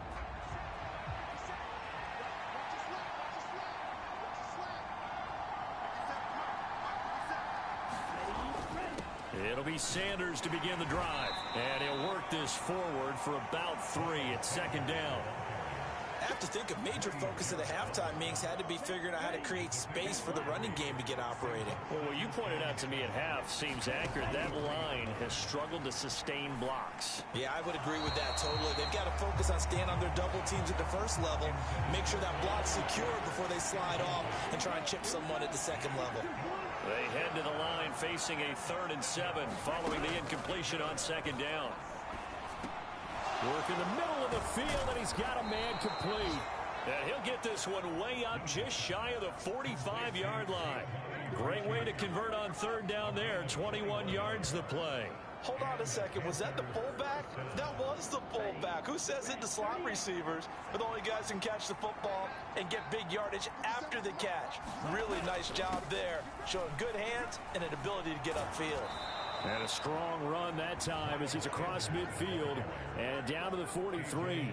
It'll be Sanders to begin the drive. And he'll work this forward for about 3 at 2nd down. I have to think a major focus of the halftime meetings had to be figuring out how to create space for the running game to get operating. Well, what you pointed out to me at half seems accurate. That line has struggled to sustain blocks. Yeah, I would agree with that totally. They've got to focus on staying on their double teams at the first level, make sure that block's secure before they slide off and try and chip someone at the 2nd level. They head to the line facing a 3rd and 7 following the incompletion on 2nd down. Work in the middle of the field, and he's got a man complete. And he'll get this one way up just shy of the 45-yard line. Great way to convert on 3rd down there. 21 yards the play. Hold on a second. Was that the fullback? That was the fullback. Who says it to slot receivers? But the only guys who can catch the football and get big yardage after the catch. Really nice job there. Showing good hands and an ability to get upfield. And a strong run that time as he's across midfield and down to the 43.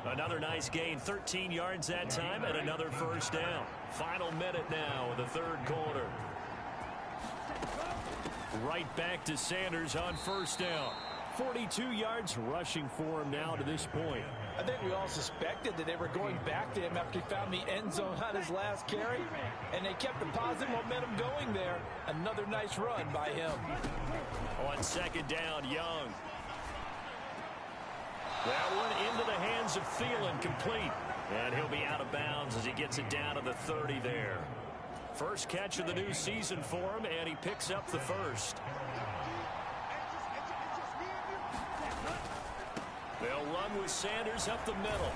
Another nice gain, 13 yards that time, and another first down. Final minute now of the 3rd quarter. Right back to Sanders on 1st down. 42 yards rushing for him now to this point. I think we all suspected that they were going back to him after he found the end zone on his last carry, and they kept the positive momentum going there. Another nice run by him. On 2nd down, Young. That one into the hands of Thielen, complete. And he'll be out of bounds as he gets it down to the 30 there. First catch of the new season for him, and he picks up the 1st. They'll run with Sanders up the middle.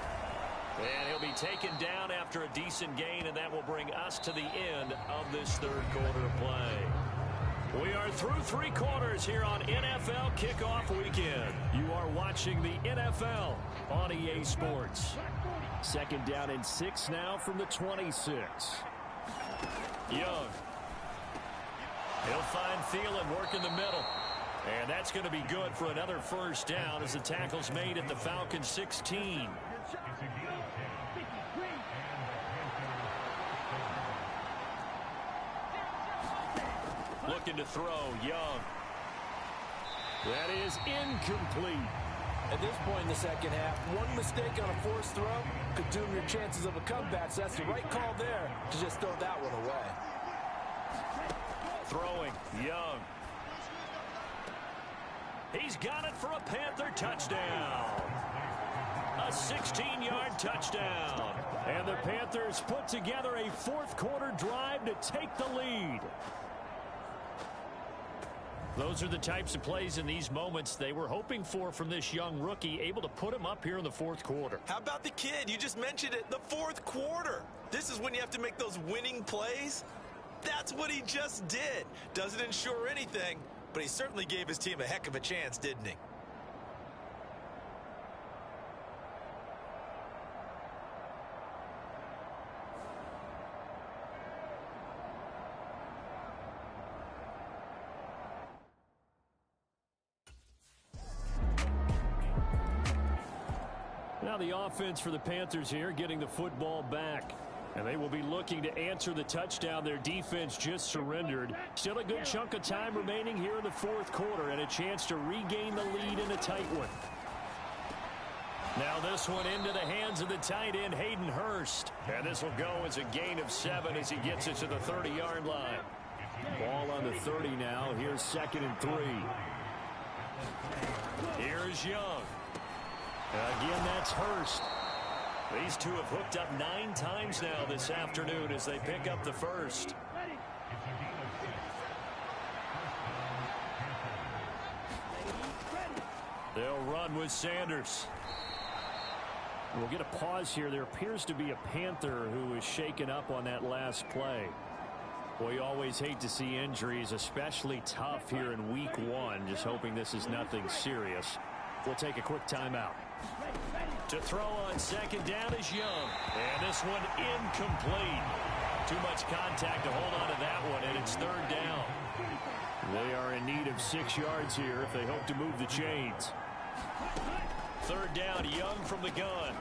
And he'll be taken down after a decent gain, and that will bring us to the end of this 3rd quarter of play. We are through 3 quarters here on NFL Kickoff Weekend. You are watching the NFL on EA Sports. Second down and 6 now from the 26. Young. He'll find Thielen working the middle. And that's going to be good for another first down as the tackle's made at the Falcons 16. Looking to throw, Young. That is incomplete. At this point in the second half, one mistake on a forced throw could doom your chances of a comeback, so that's the right call there to just throw that one away. Throwing, Young. He's got it for a Panther touchdown. A 16-yard touchdown. And the Panthers put together a fourth-quarter drive to take the lead. Those are the types of plays in these moments they were hoping for from this young rookie, able to put him up here in the fourth quarter. How about the kid? You just mentioned it, the fourth quarter. This is when you have to make those winning plays. That's what he just did. Doesn't ensure anything, but he certainly gave his team a heck of a chance, didn't he? Now the offense for the Panthers here getting the football back. And they will be looking to answer the touchdown their defense just surrendered. Still a good chunk of time remaining here in the fourth quarter and a chance to regain the lead in a tight one. Now this one into the hands of the tight end, Hayden Hurst. And this will go as a gain of 7 as he gets it to the 30-yard line. Ball on the 30 now. Here's 2nd and 3. Here's Young. Again, that's Hurst. These two have hooked up 9 times now this afternoon as they pick up the first. They'll run with Sanders. We'll get a pause here. There appears to be a Panther who is shaken up on that last play. Well, you always hate to see injuries, especially tough here in week 1. Just hoping this is nothing serious. We'll take a quick timeout. To throw on 2nd down is Young. And this one incomplete. Too much contact to hold on to that one, and it's 3rd down. They are in need of 6 yards here if they hope to move the chains. 3rd down, Young from the gun.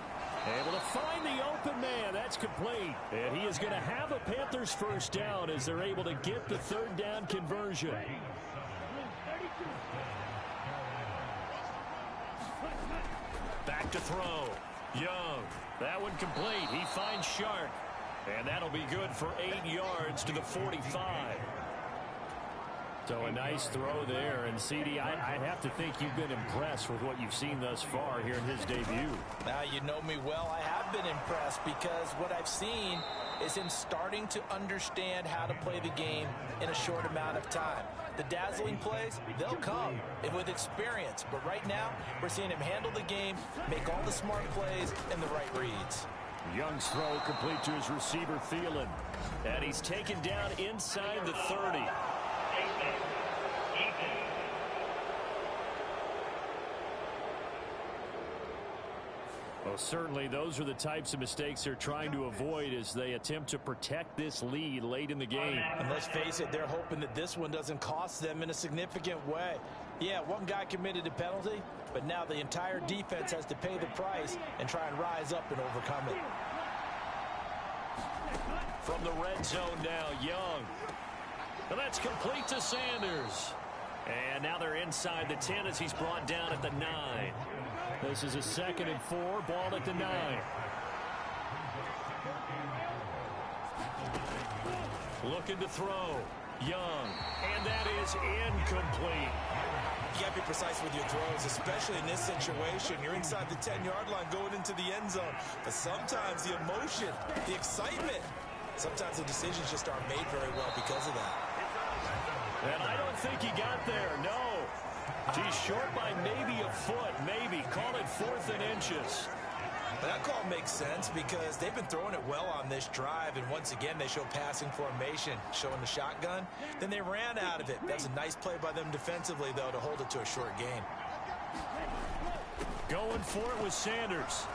Able to find the open man. That's complete. And he is going to have a Panthers first down as they're able to get the 3rd down conversion. Back to throw. Young. That one complete. He finds Shark. And that'll be good for 8 yards to the 45. So a nice throw there. And, CD, I have to think you've been impressed with what you've seen thus far here in his debut. Now, you know me well. I have been impressed because what I've seen is him starting to understand how to play the game in a short amount of time. The dazzling plays, they'll come with experience. But right now, we're seeing him handle the game, make all the smart plays, and the right reads. Young's throw complete to his receiver, Thielen. And he's taken down inside the 30. Well, certainly those are the types of mistakes they're trying to avoid as they attempt to protect this lead late in the game. And let's face it, they're hoping that this one doesn't cost them in a significant way. Yeah, one guy committed a penalty, but now the entire defense has to pay the price and try and rise up and overcome it. From the red zone now, Young. And that's complete to Sanders. And now they're inside the 10 as he's brought down at the 9. This is a 2nd and 4, ball at the 9. Looking to throw. Young. And that is incomplete. You got to be precise with your throws, especially in this situation. You're inside the 10-yard line going into the end zone. But sometimes the emotion, the excitement, sometimes the decisions just aren't made very well because of that. And I don't think he got there, no. He's short by maybe a foot, maybe. Call it 4th and inches. That call makes sense because they've been throwing it well on this drive, and once again they show passing formation, showing the shotgun. Then they ran out of it. That's a nice play by them defensively, though, to hold it to a short gain. Going for it with Sanders.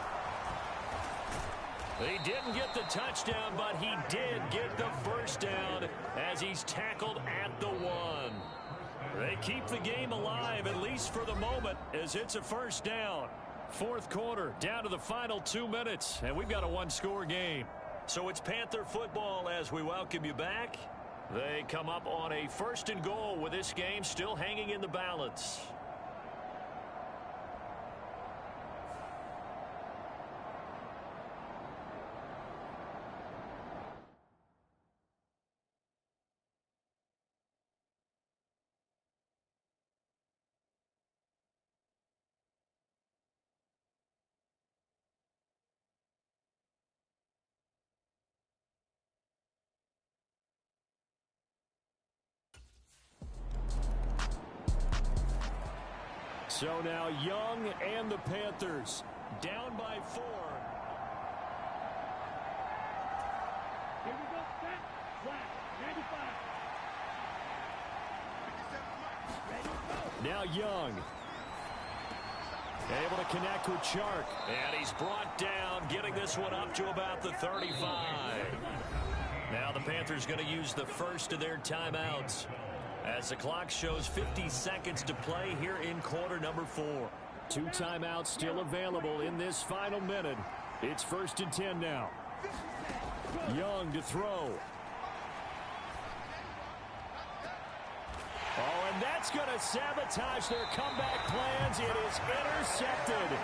He didn't get the touchdown, but he did get the first down as he's tackled at the 1. They keep the game alive, at least for the moment, as it's a first down. Fourth quarter, down to the final 2 minutes, and we've got a one-score game. So it's Panther football as we welcome you back. They come up on a first and goal with this game still hanging in the balance. So now Young and the Panthers down by 4. Here we go. Set. Flat. 95. Ready to go. Now Young. Able to connect with Chark. And he's brought down, getting this one up to about the 35. Now the Panthers going to use the first of their timeouts, as the clock shows 50 seconds to play here in quarter number 4. 2 timeouts still available in this final minute. It's 1st and 10 now. Young to throw. Oh, and that's going to sabotage their comeback plans. It is intercepted.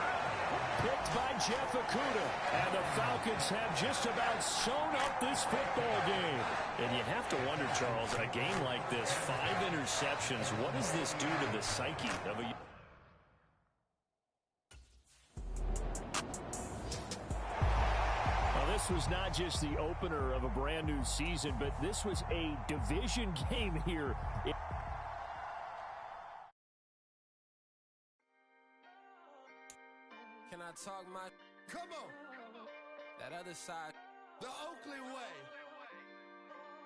Picked by Jeff Okudah. And the Falcons have just about sewn up this football game. And you have to wonder, Charles, a game like this, 5 interceptions, what does this do to the psyche of a... Well, this was not just the opener of a brand new season, but this was a division game here. Can I talk my... Come on, That other side... the Oakley way.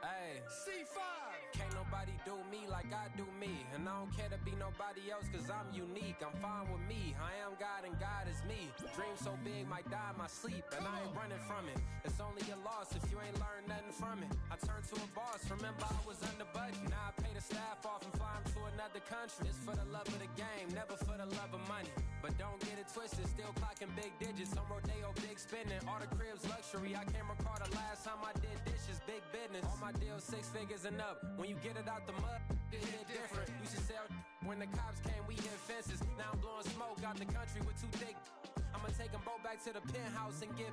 Hey. C5. Can't nobody do me like I do me. And I don't care to be nobody else cause I'm unique. I'm fine with me. I am God and God is me. Dream so big might die in my sleep. And I ain't running from it. It's only a loss if you ain't learned nothing from it. I turned to a boss. Remember I was under budget. Now I pay the staff off and fly them to another country. It's for the love of the game, never for the love of money. But don't get it twisted, still clocking big digits. On Rodeo, big spending. All the cribs luxury. I can't recall the last time I did dishes. Big business. All my deals 6 figures and up. When you get it out the mud, it hit different. Used to sell when the cops came, we hit fences. Now I'm blowing smoke out the country with 2 thick. I'ma take them both back to the penthouse and get.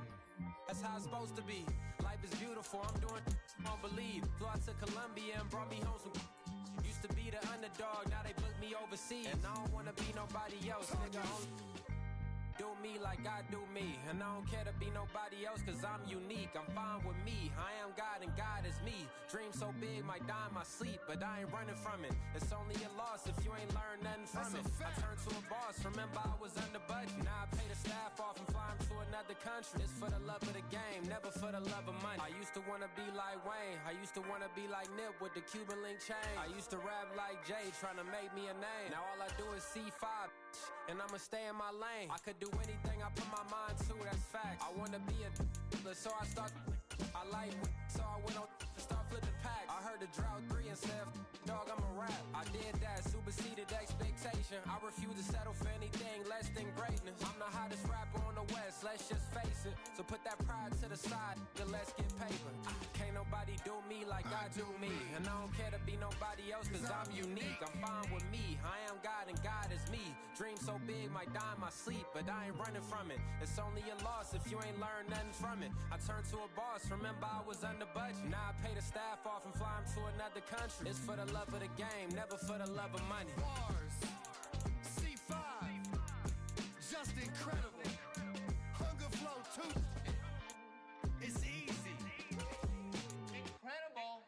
That's how it's supposed to be. Life is beautiful. I'm doing won't believe. Flew out to Colombia and brought me home some. Used to be the underdog, now they book me overseas. And I don't wanna be nobody else, nigga. Do me like I do me. And I don't care to be nobody else cause I'm unique. I'm fine with me. I am God and God is me. Dream so big might die in my sleep, but I ain't running from it. It's only a loss if you ain't learned nothing from it. I turned to a boss, remember I was under budget. Now I pay the staff off and fly them to another country. It's for the love of the game, never for the love of money. I used to wanna be like Wayne. I used to wanna be like Nip with the Cuban link chain. I used to rap like Jay, trying to make me a name. Now all I do is C5, and I'ma stay in my lane. I could do anything I put my mind to, that's facts. I wanna be a so I start. I like so I went on start flipping packs. I heard the drought 3 and said, dog, I'm a rap. I did that, superseded expectation. I refuse to settle for anything less than greatness. I'm the hottest rapper on the West, let's just face it. So put that pride to the side, then let's get paper. Can't nobody do me like I do me. And I don't care to be nobody else cause I'm unique. I'm fine with me, I am God and God is me. Dream so big might die in my sleep, but I ain't running from it. It's only a loss if you ain't learned nothing from it. I turned to a boss, remember I was under budget. Now I pay the staff off and fly them to another country. It's for the love of the game, never for the love of money. Bars. C5. Just incredible. Hunger flow too. It's easy. Incredible.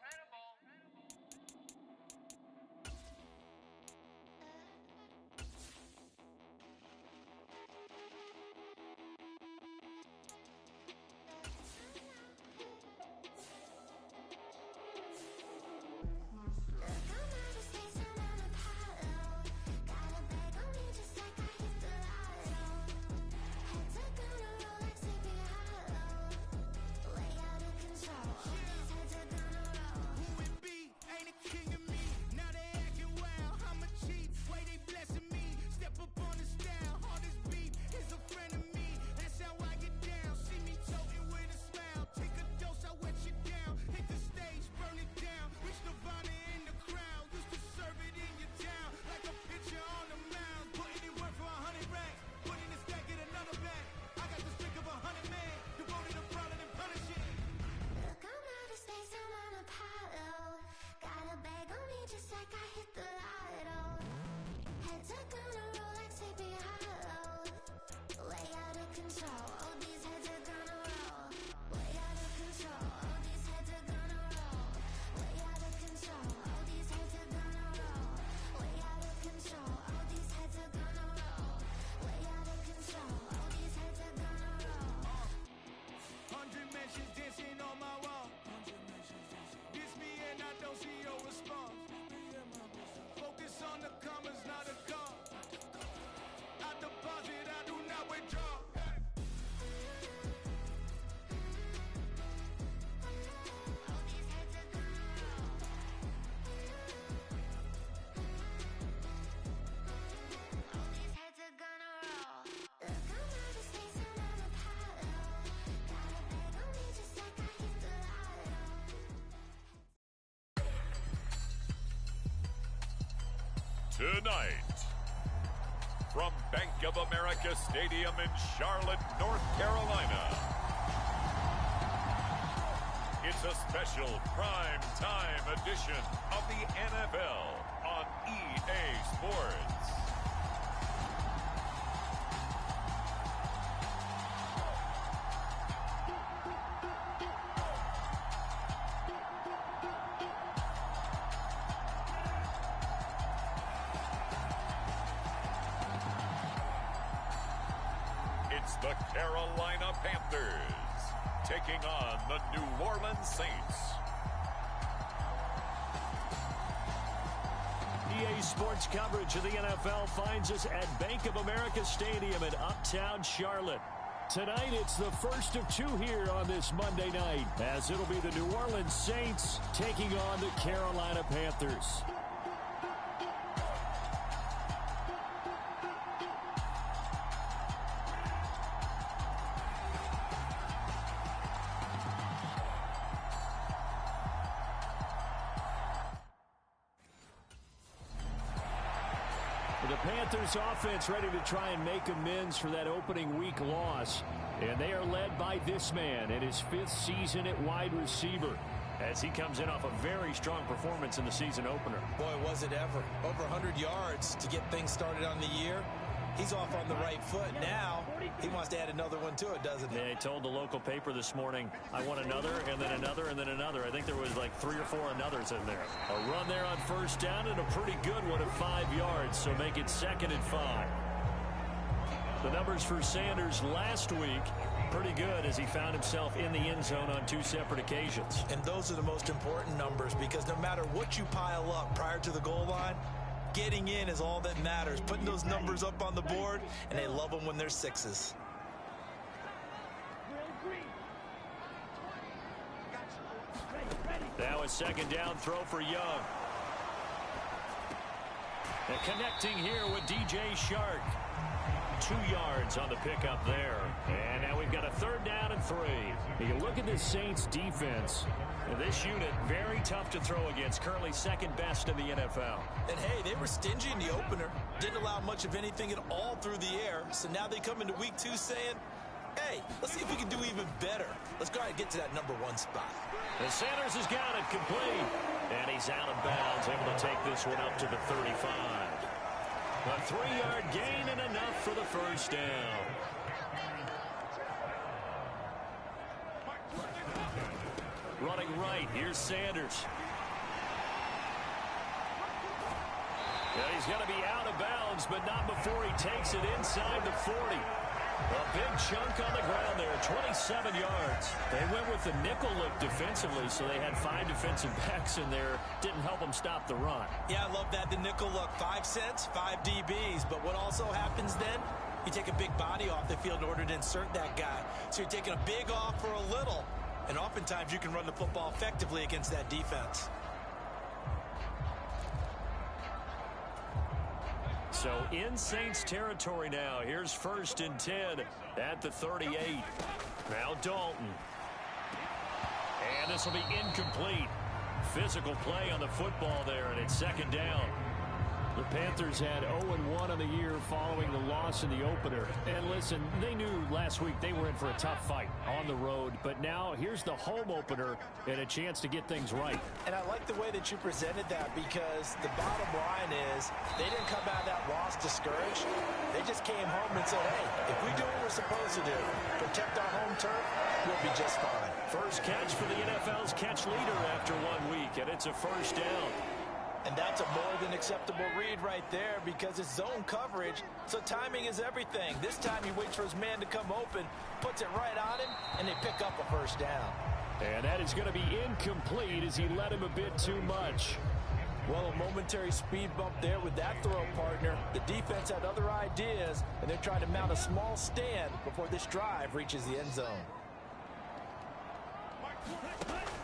Got a bag on me just like I hit the lotto. Had to go to Rolex, take me high. don't see your response. Focus on the commas, not a call. I deposit, I do not withdraw. Tonight, from Bank of America Stadium in Charlotte, North Carolina, it's a special prime time edition of the NFL on EA Sports. It's the Carolina Panthers taking on the New Orleans Saints. EA Sports coverage of the NFL finds us at Bank of America Stadium in Uptown Charlotte. Tonight, it's the first of two here on this Monday night, as it'll be the New Orleans Saints taking on the Carolina Panthers. The Panthers offense ready to try and make amends for that opening week loss. And they are led by this man in his 5th season at wide receiver, as he comes in off a very strong performance in the season opener. Boy, was it ever. Over 100 yards to get things started on the year. He's off on the right foot. Now, he wants to add another one to it, doesn't he? Yeah, he told the local paper this morning, I want another, and then another, and then another. I think there was like 3 or 4 anothers in there. A run there on first down, and a pretty good one of 5 yards, so make it 2nd and 5. The numbers for Sanders last week, pretty good, as he found himself in the end zone on 2 separate occasions. And those are the most important numbers, because no matter what you pile up prior to the goal line, getting in is all that matters. Putting those numbers up on the board, and they love them when they're 6s. Now a 2nd down throw for Young. And connecting here with DJ Shark. 2 yards on the pickup there. And now we've got a 3rd down and 3. You look at this Saints defense. This unit, very tough to throw against. Currently 2nd best in the NFL. And hey, they were stingy in the opener. Didn't allow much of anything at all through the air. So now they come into week 2 saying, hey, let's see if we can do even better. Let's go ahead and get to that number 1 spot. And Sanders has got it complete. And he's out of bounds, able to take this one up to the 35. A 3-yard gain and enough for the 1st down. Running right, here's Sanders. Yeah, he's going to be out of bounds, but not before he takes it inside the 40. A big chunk on the ground there, 27 yards. They went with the nickel look defensively, so they had 5 defensive backs in there. Didn't help them stop the run. Yeah, I love that, the nickel look. 5 cents, 5 DBs. But what also happens then, you take a big body off the field in order to insert that guy. So you're taking a big off for a little. And oftentimes you can run the football effectively against that defense. So in Saints territory now. Here's 1st and 10 at the 38. Now Dalton. And this will be incomplete. Physical play on the football there, and it's 2nd down. The Panthers had 0-1 on the year following the loss in the opener. And listen, they knew last week they were in for a tough fight on the road. But now here's the home opener and a chance to get things right. And I like the way that you presented that, because the bottom line is they didn't come out of that loss discouraged. They just came home and said, hey, if we do what we're supposed to do, protect our home turf, we'll be just fine. First catch for the NFL's catch leader after 1 week, and it's a 1st down. And that's a more than acceptable read right there, because it's zone coverage, so timing is everything. This time he waits for his man to come open, puts it right on him, and they pick up a 1st down. And that is going to be incomplete as he led him a bit too much. Well, a momentary speed bump there with that throw, partner. The defense had other ideas, and they're trying to mount a small stand before this drive reaches the end zone.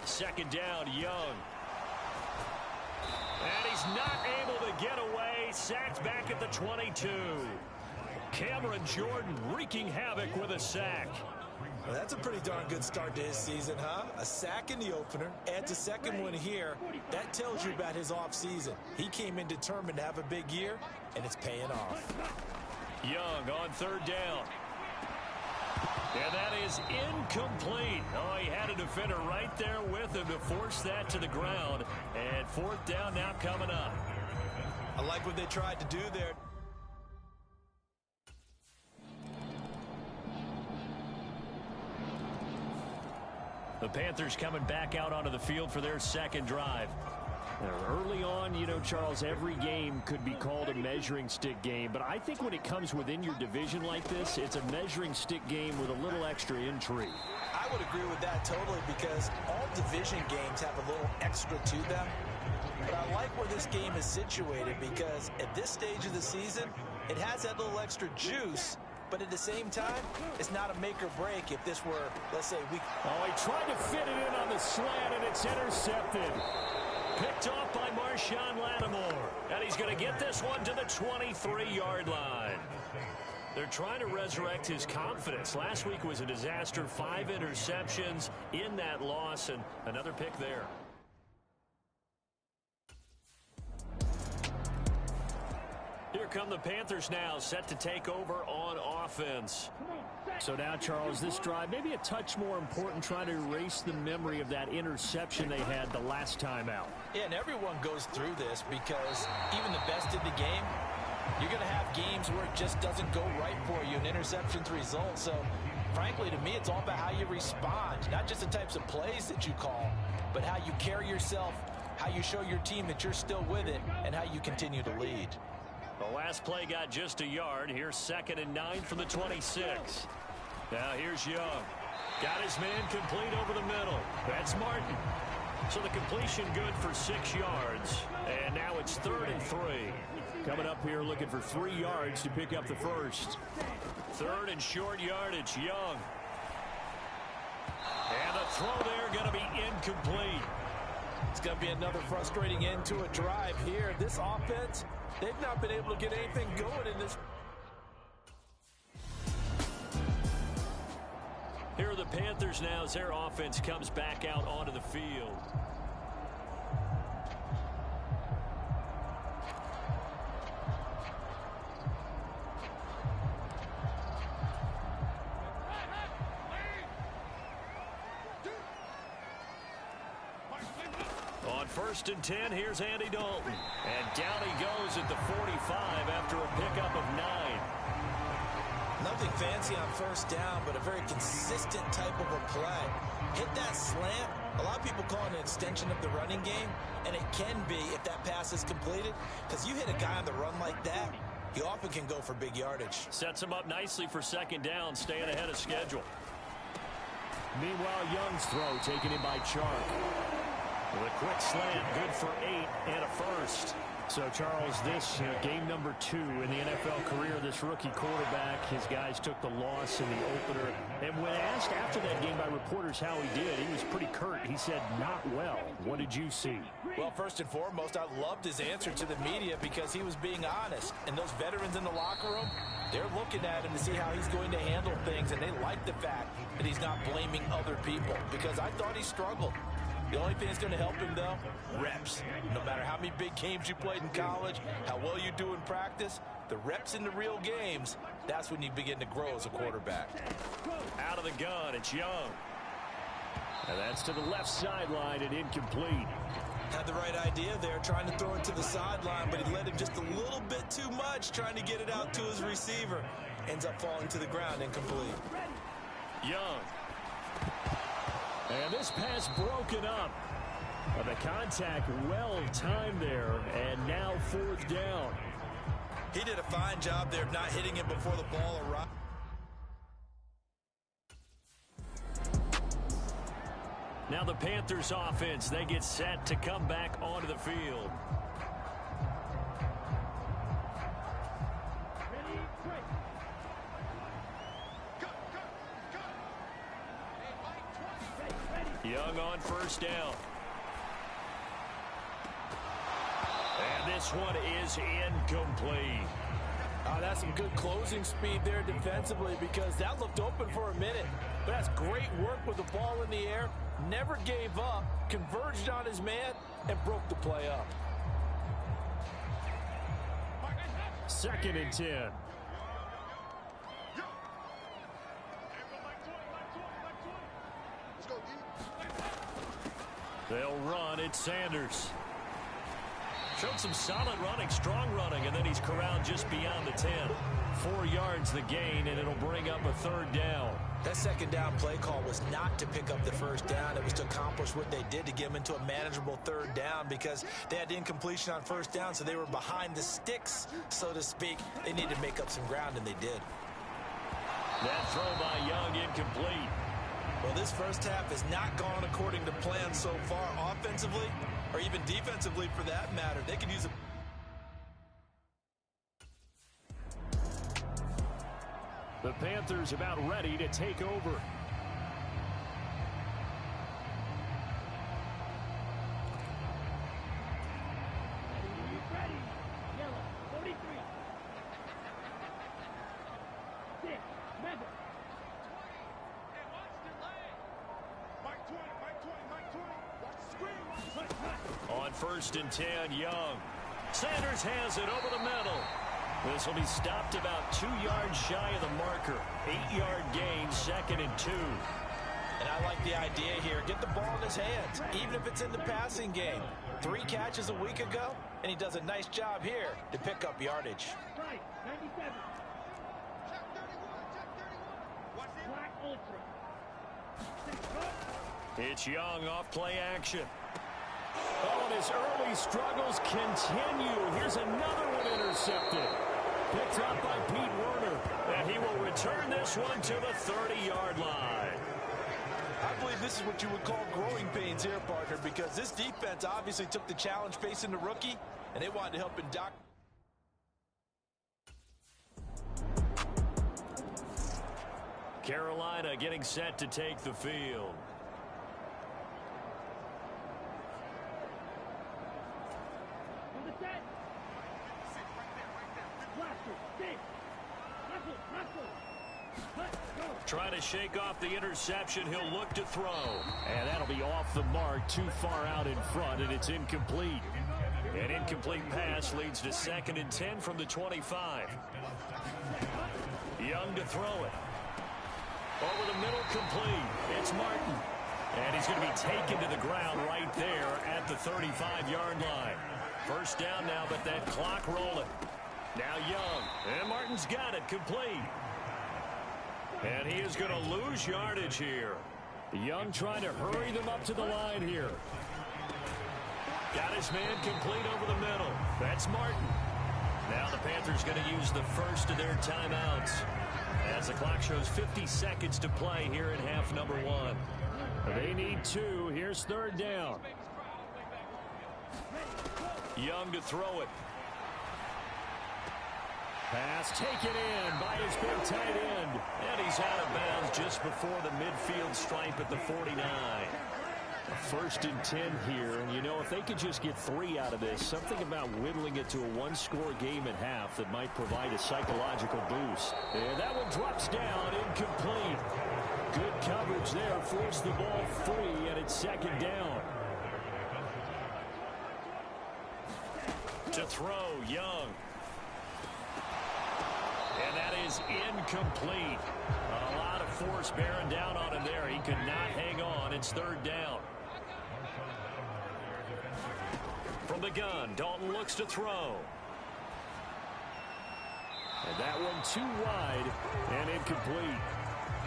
Second down, Young. And he's not able to get away. Sacked back at the 22. Cameron Jordan wreaking havoc with a sack. Well, that's a pretty darn good start to his season, huh? A sack in the opener, adds a second one here. That tells you about his offseason. He came in determined to have a big year, and it's paying off. Young on third down. And that is incomplete. Oh, he had a defender right there with him to force that to the ground. And fourth down now coming up. I like what they tried to do there. The Panthers coming back out onto the field for their second drive. Early on, you know, Charles, every game could be called a measuring stick game. But I think when it comes within your division like this, it's a measuring stick game with a little extra intrigue. I would agree with that totally because all division games have a little extra to them. But I like where this game is situated because at this stage of the season, it has that little extra juice. But at the same time, it's not a make or break if this were, let's say, week. Oh, he tried to fit it in on the slant, and it's intercepted. Picked off by Marshawn Lattimore. And he's going to get this one to the 23-yard line. They're trying to resurrect his confidence. Last week was a disaster. 5 interceptions in that loss, and another pick there. Here come the Panthers now, set to take over on offense. So now, Charles, this drive maybe a touch more important, trying to erase the memory of that interception they had the last time out. Yeah, and everyone goes through this because even the best in the game, you're going to have games where it just doesn't go right for you, and interceptions result. So, frankly, to me, it's all about how you respond, not just the types of plays that you call, but how you carry yourself, how you show your team that you're still with it, and how you continue to lead. The last play got just a yard. Here's 2nd and 9 from the 26. Now here's Young. Got his man complete over the middle. That's Martin. So the completion good for 6 yards. And now it's 3rd and 3. Coming up here looking for 3 yards to pick up the first. 3rd and short yardage, Young. And the throw there going to be incomplete. It's going to be another frustrating end to a drive here. This offense, they've not been able to get anything going in this. Here are the Panthers now as their offense comes back out onto the field. On 1st and 10, here's Andy Dalton. And down he goes at the 45 after a pickup of 9. Nothing fancy on 1st down, but a very consistent type of a play. Hit that slant. A lot of people call it an extension of the running game, and it can be if that pass is completed, because you hit a guy on the run like that, he often can go for big yardage. Sets him up nicely for 2nd down, staying ahead of schedule. Meanwhile, Young's throw taken in by Chark. With a quick slant, good for 8 and a first. So, Charles, this game number 2 in the NFL career, this rookie quarterback, his guys took the loss in the opener. And when asked after that game by reporters how he did, he was pretty curt. He said, not well. What did you see? Well, first and foremost, I loved his answer to the media because he was being honest. And those veterans in the locker room, they're looking at him to see how he's going to handle things. And they like the fact that he's not blaming other people because I thought he struggled. The only thing that's going to help him, though, reps. No matter how many big games you played in college, how well you do in practice, the reps in the real games, that's when you begin to grow as a quarterback. Out of the gun, it's Young. And that's to the left sideline and incomplete. Had the right idea there, trying to throw it to the sideline, but he led him just a little bit too much, trying to get it out to his receiver. Ends up falling to the ground, incomplete. Young. And this pass broken up. The contact well timed there, and now 4th down. He did a fine job there of not hitting it before the ball arrived. Now the Panthers offense, they get set to come back onto the field. Young on first down. And this one is incomplete. That's some good closing speed there defensively because that looked open for a minute. But that's great work with the ball in the air. Never gave up, converged on his man, and broke the play up. 2nd and 10. They'll run. It's Sanders. Showed some solid running, strong running, and then he's corralled just beyond the 10. 4 yards the gain, and it'll bring up a 3rd down. That 2nd down play call was not to pick up the 1st down. It was to accomplish what they did to get them into a manageable 3rd down because they had incompletion on 1st down, so they were behind the sticks, so to speak. They needed to make up some ground, and they did. That throw by Young incomplete. Well, this first half has not gone according to plan so far offensively or even defensively for that matter. They could use a... The Panthers about ready to take over. Ready. Yellow, 43. 6, Madden. On 1st and 10, Young. Sanders has it over the middle. This will be stopped about 2 yards shy of the marker. 8-yard gain, 2nd and 2. And I like the idea here. Get the ball in his hands, even if it's in the passing game. 3 catches a week ago, and he does a nice job here to pick up yardage. Right, 97. Black Ultra. It's Young off play action. Oh, and his early struggles continue. Here's another one intercepted. Picked up by Pete Werner. And he will return this one to the 30-yard line. I believe this is what you would call growing pains here, partner, because this defense obviously took the challenge facing the rookie, and they wanted to help him dock. Carolina getting set to take the field. Trying to shake off the interception. He'll look to throw. And that'll be off the mark, too far out in front, and it's incomplete. An incomplete pass leads to 2nd and 10 from the 25. Young to throw it. Over the middle, complete. It's Martin. And he's going to be taken to the ground right there at the 35-yard line. 1st down now, but that clock rolling. Now Young. And Martin's got it, complete. And he is going to lose yardage here. Young trying to hurry them up to the line here. Got his man complete over the middle. That's Martin. Now the Panthers going to use the first of their timeouts as the clock shows 50 seconds to play here in half number 1. They need 2. Here's 3rd down. Young to throw it. Pass taken in by his big tight end. And he's out of bounds just before the midfield stripe at the 49. 1st and 10 here, and you know, if they could just get 3 out of this, something about whittling it to a 1-score game at half that might provide a psychological boost. And that one drops down, incomplete. Good coverage there, forced the ball free, and it's 2nd down. To throw, Young. And that is incomplete. A lot of force bearing down on him there. He could not hang on. It's 3rd down. From the gun, Dalton looks to throw. And that one too wide and incomplete.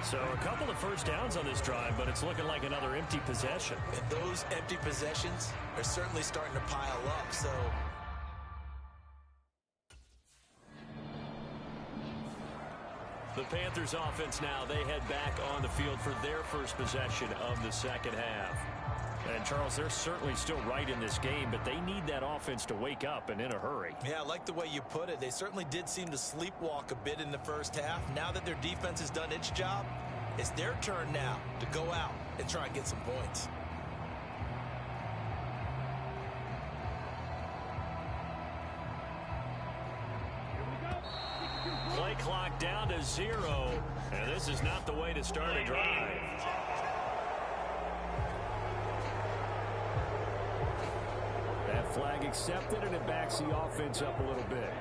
So a couple of 1st downs on this drive, but it's looking like another empty possession. And those empty possessions are certainly starting to pile up, so... The Panthers offense now, they head back on the field for their first possession of the second half. And, Charles, they're certainly still right in this game, but they need that offense to wake up and in a hurry. Yeah, I like the way you put it. They certainly did seem to sleepwalk a bit in the first half. Now that their defense has done its job, it's their turn now to go out and try and get some points. Play clock down to 0, and this is not the way to start a drive. That flag accepted, and it backs the offense up a little bit.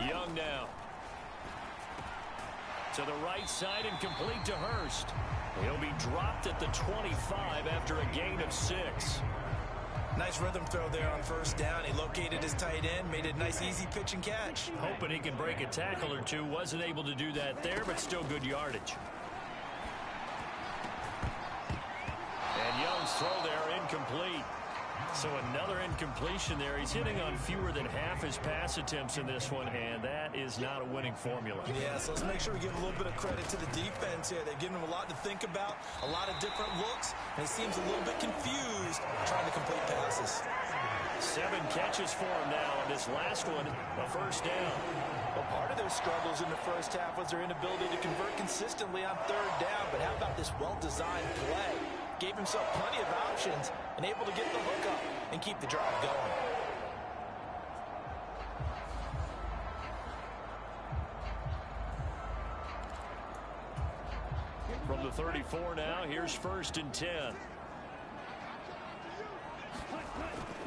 Young now. To the right side and complete to Hurst. He'll be dropped at the 25 after a gain of 6. Nice rhythm throw there on first down. He located his tight end, made a nice easy pitch and catch. Hoping he can break a tackle or two. Wasn't able to do that there, but still good yardage. And Young's throw there incomplete. So another incompletion there. He's hitting on fewer than half his pass attempts in this one, and that is not a winning formula. Yeah, so let's make sure we give a little bit of credit to the defense here. They've given him a lot to think about, a lot of different looks, and he seems a little bit confused trying to complete passes. 7 catches for him now, and this last one, a first down. Well, part of their struggles in the first half was their inability to convert consistently on third down, but how about this well-designed play? Gave himself plenty of options and able to get the hook up and keep the drive going. From the 34 now, here's 1st and 10.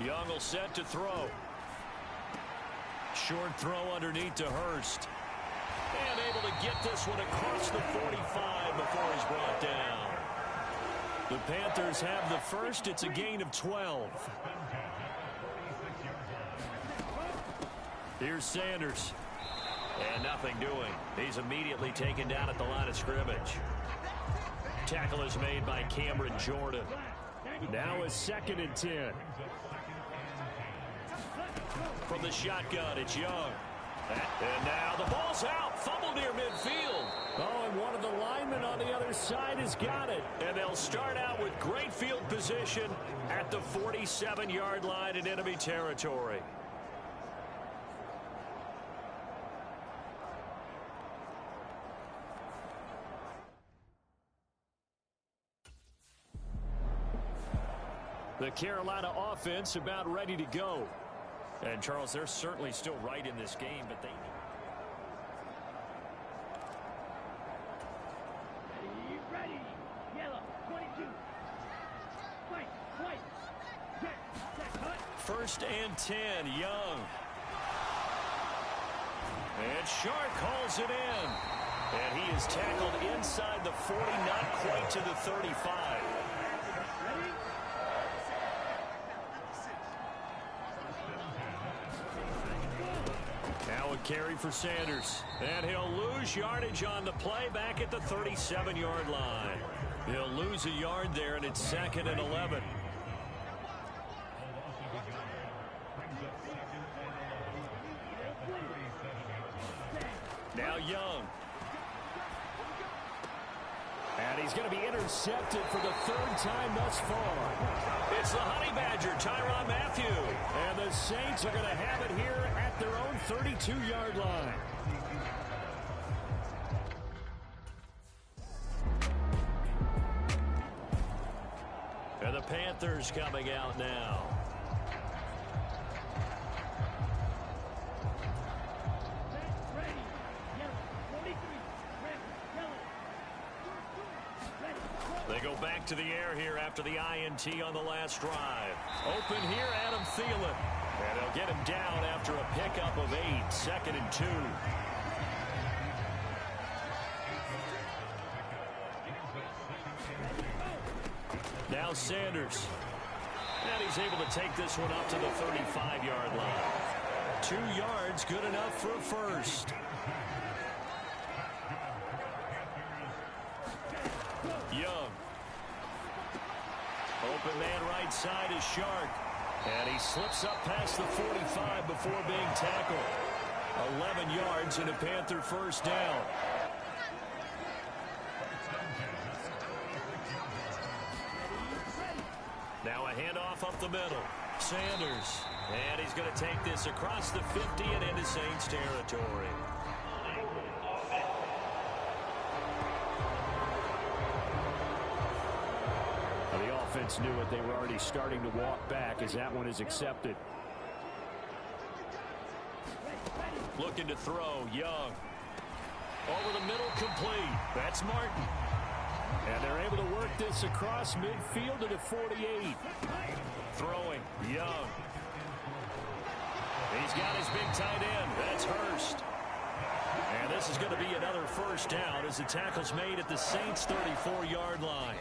Young will set to throw. Short throw underneath to Hurst. And able to get this one across the 45 before he's brought down. The Panthers have the first. It's a gain of 12. Here's Sanders. And nothing doing. He's immediately taken down at the line of scrimmage. Tackle is made by Cameron Jordan. Now a 2nd and 10. From the shotgun, it's Young. And now the ball's out. Fumble near midfield. Oh, and one of the linemen on the other side has got it. And they'll start out with great field position at the 47-yard line in enemy territory. The Carolina offense about ready to go. And, Charles, they're certainly still right in this game, but they... Ready. Yellow. 22. Fight. Set. Cut. 1st and 10, Young. And Shark hauls it in. And he is tackled inside the 40, not quite to the 35. Now a carry for Sanders. And he'll lose yardage on the play back at the 37-yard line. He'll lose a yard there, and it's 2nd and 11. Now Young. And he's going to be intercepted for the 3rd time thus far. It's the Honey Badger, Tyrann Mathieu. And the Saints are going to have it here at their own 32-yard line. And the Panthers coming out now. They go back to the air here after the INT on the last drive. Open here, Adam Thielen. And they'll get him down after a pickup of 8, 2nd and 2. Now Sanders. And he's able to take this one up to the 35-yard line. 2 yards, good enough for a first. Young. Open man right side is Shark. And he slips up past the 45 before being tackled. 11 yards and a Panther first down. Now a handoff up the middle. Sanders. And he's going to take this across the 50 and into Saints territory. The offense knew it. They were already starting to walk back as that one is accepted. Looking to throw. Young. Over the middle, complete. That's Martin. And they're able to work this across midfield to the 48. Throwing. Young. He's got his big tight end. That's Hurst. And this is going to be another first down as the tackle's made at the Saints' 34-yard line.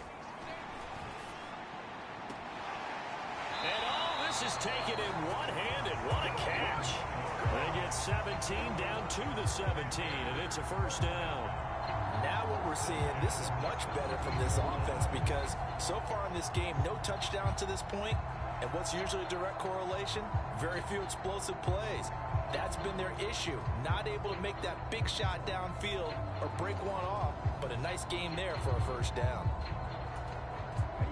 And all this is taken in one-handed. What a catch. They get 17 down to the 17, and it's a first down. Now what we're seeing, this is much better from this offense because so far in this game, no touchdown to this point. And what's usually a direct correlation? Very few explosive plays. That's been their issue. Not able to make that big shot downfield or break one off, but a nice game there for a first down.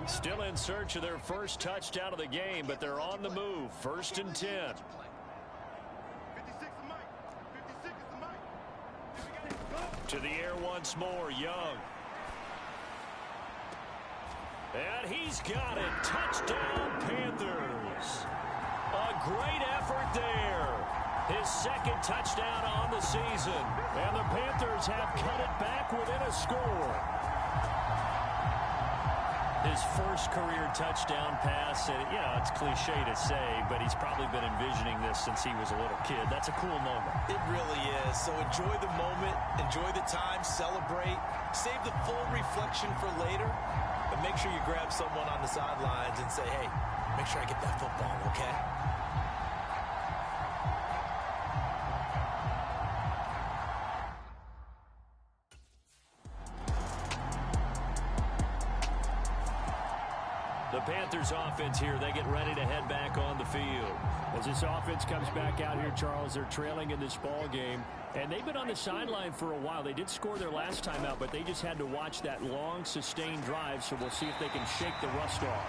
Still in search of their first touchdown of the game, but they're on the move. 1st and 10. To the air once more, Young. And he's got it. Touchdown, Panthers. A great effort there. His second touchdown on the season. And the Panthers have cut it back within a score. His first career touchdown pass, and, you know, it's cliche to say, but he's probably been envisioning this since he was a little kid. That's a cool moment. It really is. So enjoy the moment, enjoy the time, celebrate, save the full reflection for later, but make sure you grab someone on the sidelines and say, hey, make sure I get that football, okay? The Panthers offense here, they get ready to head back on the field. As this offense comes back out here, Charles, they're trailing in this ball game. And they've been on the sideline for a while. They did score their last time out, but they just had to watch that long, sustained drive, so we'll see if they can shake the rust off.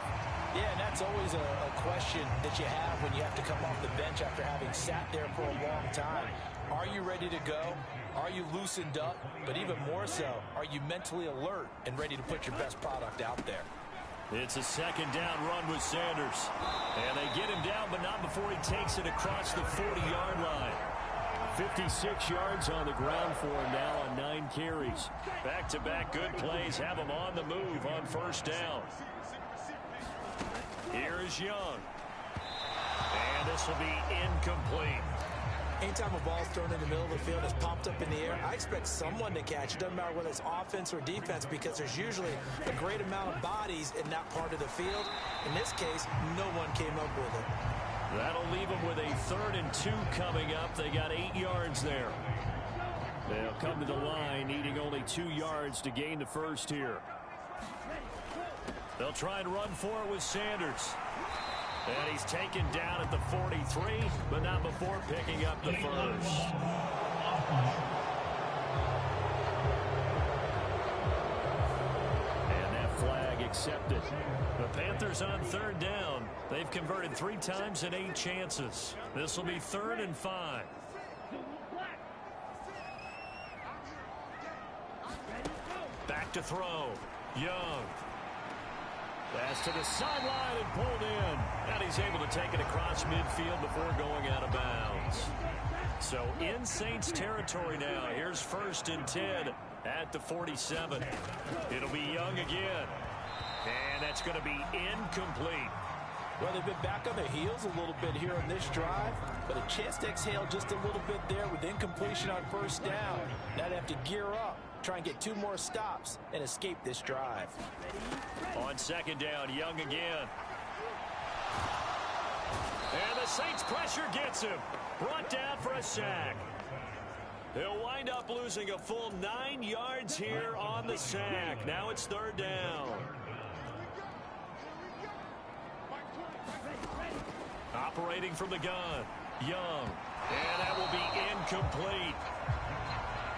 Yeah, and that's always a question that you have when you have to come off the bench after having sat there for a long time. Are you ready to go? Are you loosened up? But even more so, are you mentally alert and ready to put your best product out there? It's a second down run with Sanders. And they get him down, but not before he takes it across the 40-yard line. 56 yards on the ground for him now on 9 carries. Back-to-back good plays have him on the move on first down. Here is Young. And this will be incomplete. Anytime a ball's thrown in the middle of the field, it's popped up in the air, I expect someone to catch it. Doesn't matter whether it's offense or defense, because there's usually a great amount of bodies in that part of the field. In this case, no one came up with it. That'll leave them with a 3rd and 2 coming up. They got 8 yards there. They'll come to the line, needing only 2 yards to gain the first here. They'll try and run for it with Sanders. And he's taken down at the 43, but not before picking up the first. And that flag accepted. The Panthers on 3rd down. They've converted 3 times in 8 chances. This will be 3rd and 5. Back to throw. Young. Pass to the sideline and pulled in. And he's able to take it across midfield before going out of bounds. So in Saints territory now. Here's 1st and 10 at the 47. It'll be Young again. And that's going to be incomplete. Well, they've been back on their heels a little bit here on this drive, but a chance to exhale just a little bit there with incompletion on first down. Now they have to gear up, try and get 2 more stops, and escape this drive. On 2nd down, Young again. And the Saints pressure gets him. Brought down for a sack. He'll wind up losing a full 9 yards here on the sack. Now it's 3rd down. Operating from the gun, Young. And that will be incomplete.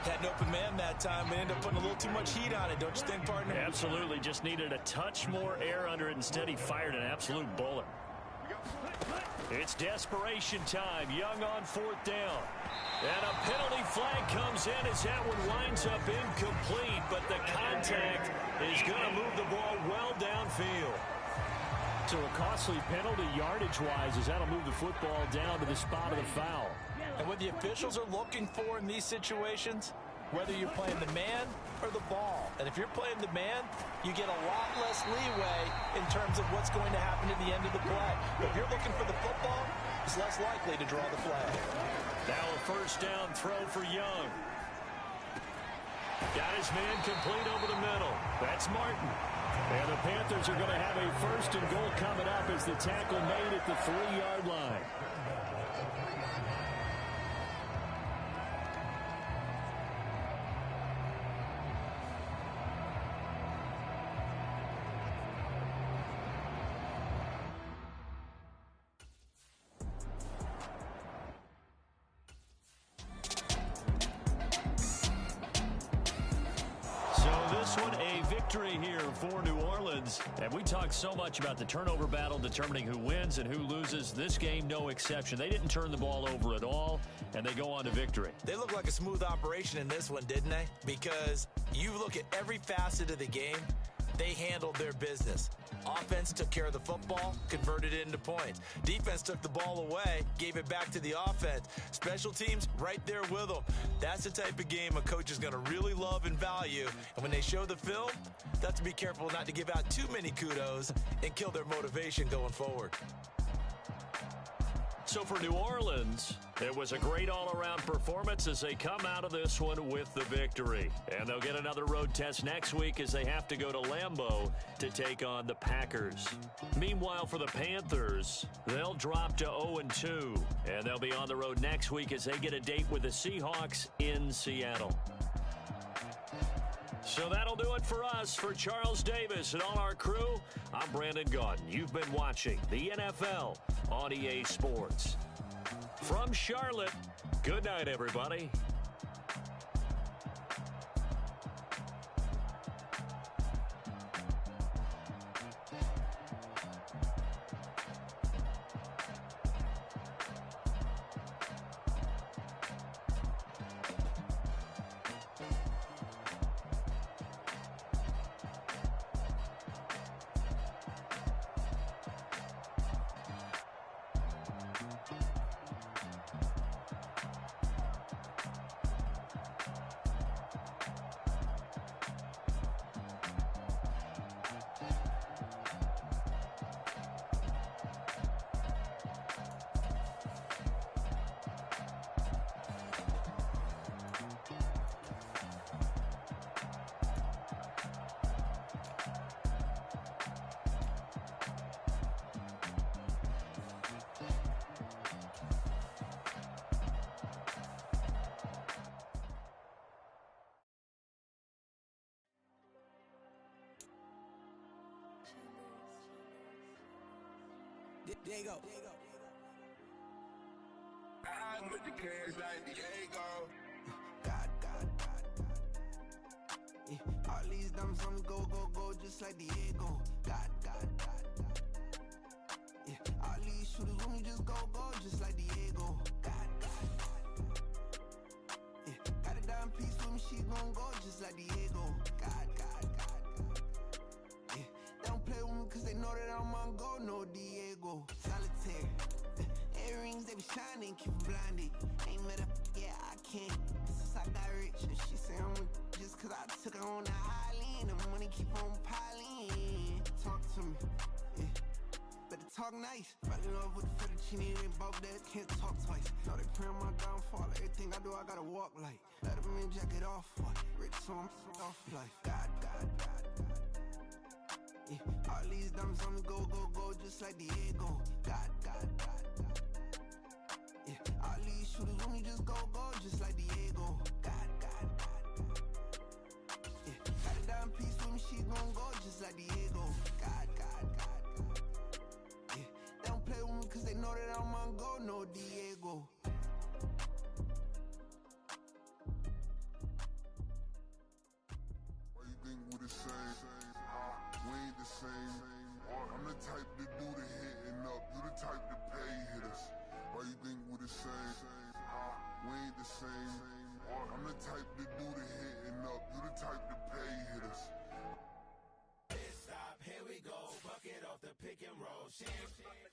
Had an open man that time, but ended up putting a little too much heat on it, don't you think, partner? Absolutely. Just needed a touch more air under it. Instead, he fired an absolute bullet. It's desperation time. Young on 4th down. And a penalty flag comes in as that one winds up incomplete, but the contact is going to move the ball well downfield. So a costly penalty yardage-wise as that'll move the football down to the spot of the foul. And what the officials are looking for in these situations, whether you're playing the man or the ball. And if you're playing the man, you get a lot less leeway in terms of what's going to happen at the end of the play. But if you're looking for the football, it's less likely to draw the flag. Now a 1st down throw for Young. Got his man complete over the middle. That's Martin. And the Panthers are going to have a 1st and goal coming up as the tackle made at the 3-yard line. Here for New Orleans, and we talk so much about the turnover battle determining who wins and who loses. This game, no exception. They didn't turn the ball over at all, and they go on to victory. They look like a smooth operation in this one, didn't they? Because you look at every facet of the game, they handled their business. Offense took care of the football, converted it into points. Defense took the ball away, gave it back to the offense. Special teams right there with them. That's the type of game a coach is going to really love and value. And when they show the film, they have to be careful not to give out too many kudos and kill their motivation going forward. So for New Orleans, it was a great all-around performance as they come out of this one with the victory. And they'll get another road test next week as they have to go to Lambeau to take on the Packers. Meanwhile, for the Panthers, they'll drop to 0-2. And they'll be on the road next week as they get a date with the Seahawks in Seattle. So that'll do it for us. For Charles Davis and all our crew, I'm Brandon Gaudin. You've been watching the NFL on EA Sports. From Charlotte, good night, everybody. Diego. I'm with the cash like Diego. God. Yeah, all these diamonds on the go, just like Diego. God. Yeah, all these shooters on me just go, just like Diego. God. Yeah, got a dime piece with me, she gon' go just like Diego. God. Yeah, they don't play with me cause they know that I'm on go, no Diego. Solitaire. Earrings, they be shining, keep blinded. Ain't met up, yeah, I can't. Since I got rich, and she say I'm just cause I took her on the island. The money keep on piling. Talk to me, yeah. Better talk nice. Fell in love with the fettuccine and both that can't talk twice. Now they praying my downfall. Everything I do, I gotta walk like. Let them in, jacket off. Rich, so I'm off life. God. Yeah, all these diamonds on me go, just like Diego. God. Yeah, all these shooters on me just go, just like Diego. God. Yeah, got a dime piece with me, she gon' go just like Diego. God. Yeah, they don't play with me cause they know that the same. We ain't the same. I'm the type to do the hitting up. You the type to pay hitters. Why you think we the same? We ain't the same. I'm the type to do the hitting up. You the type to pay hitters. Stop, here we go. Bucket off the pick and roll. Shit,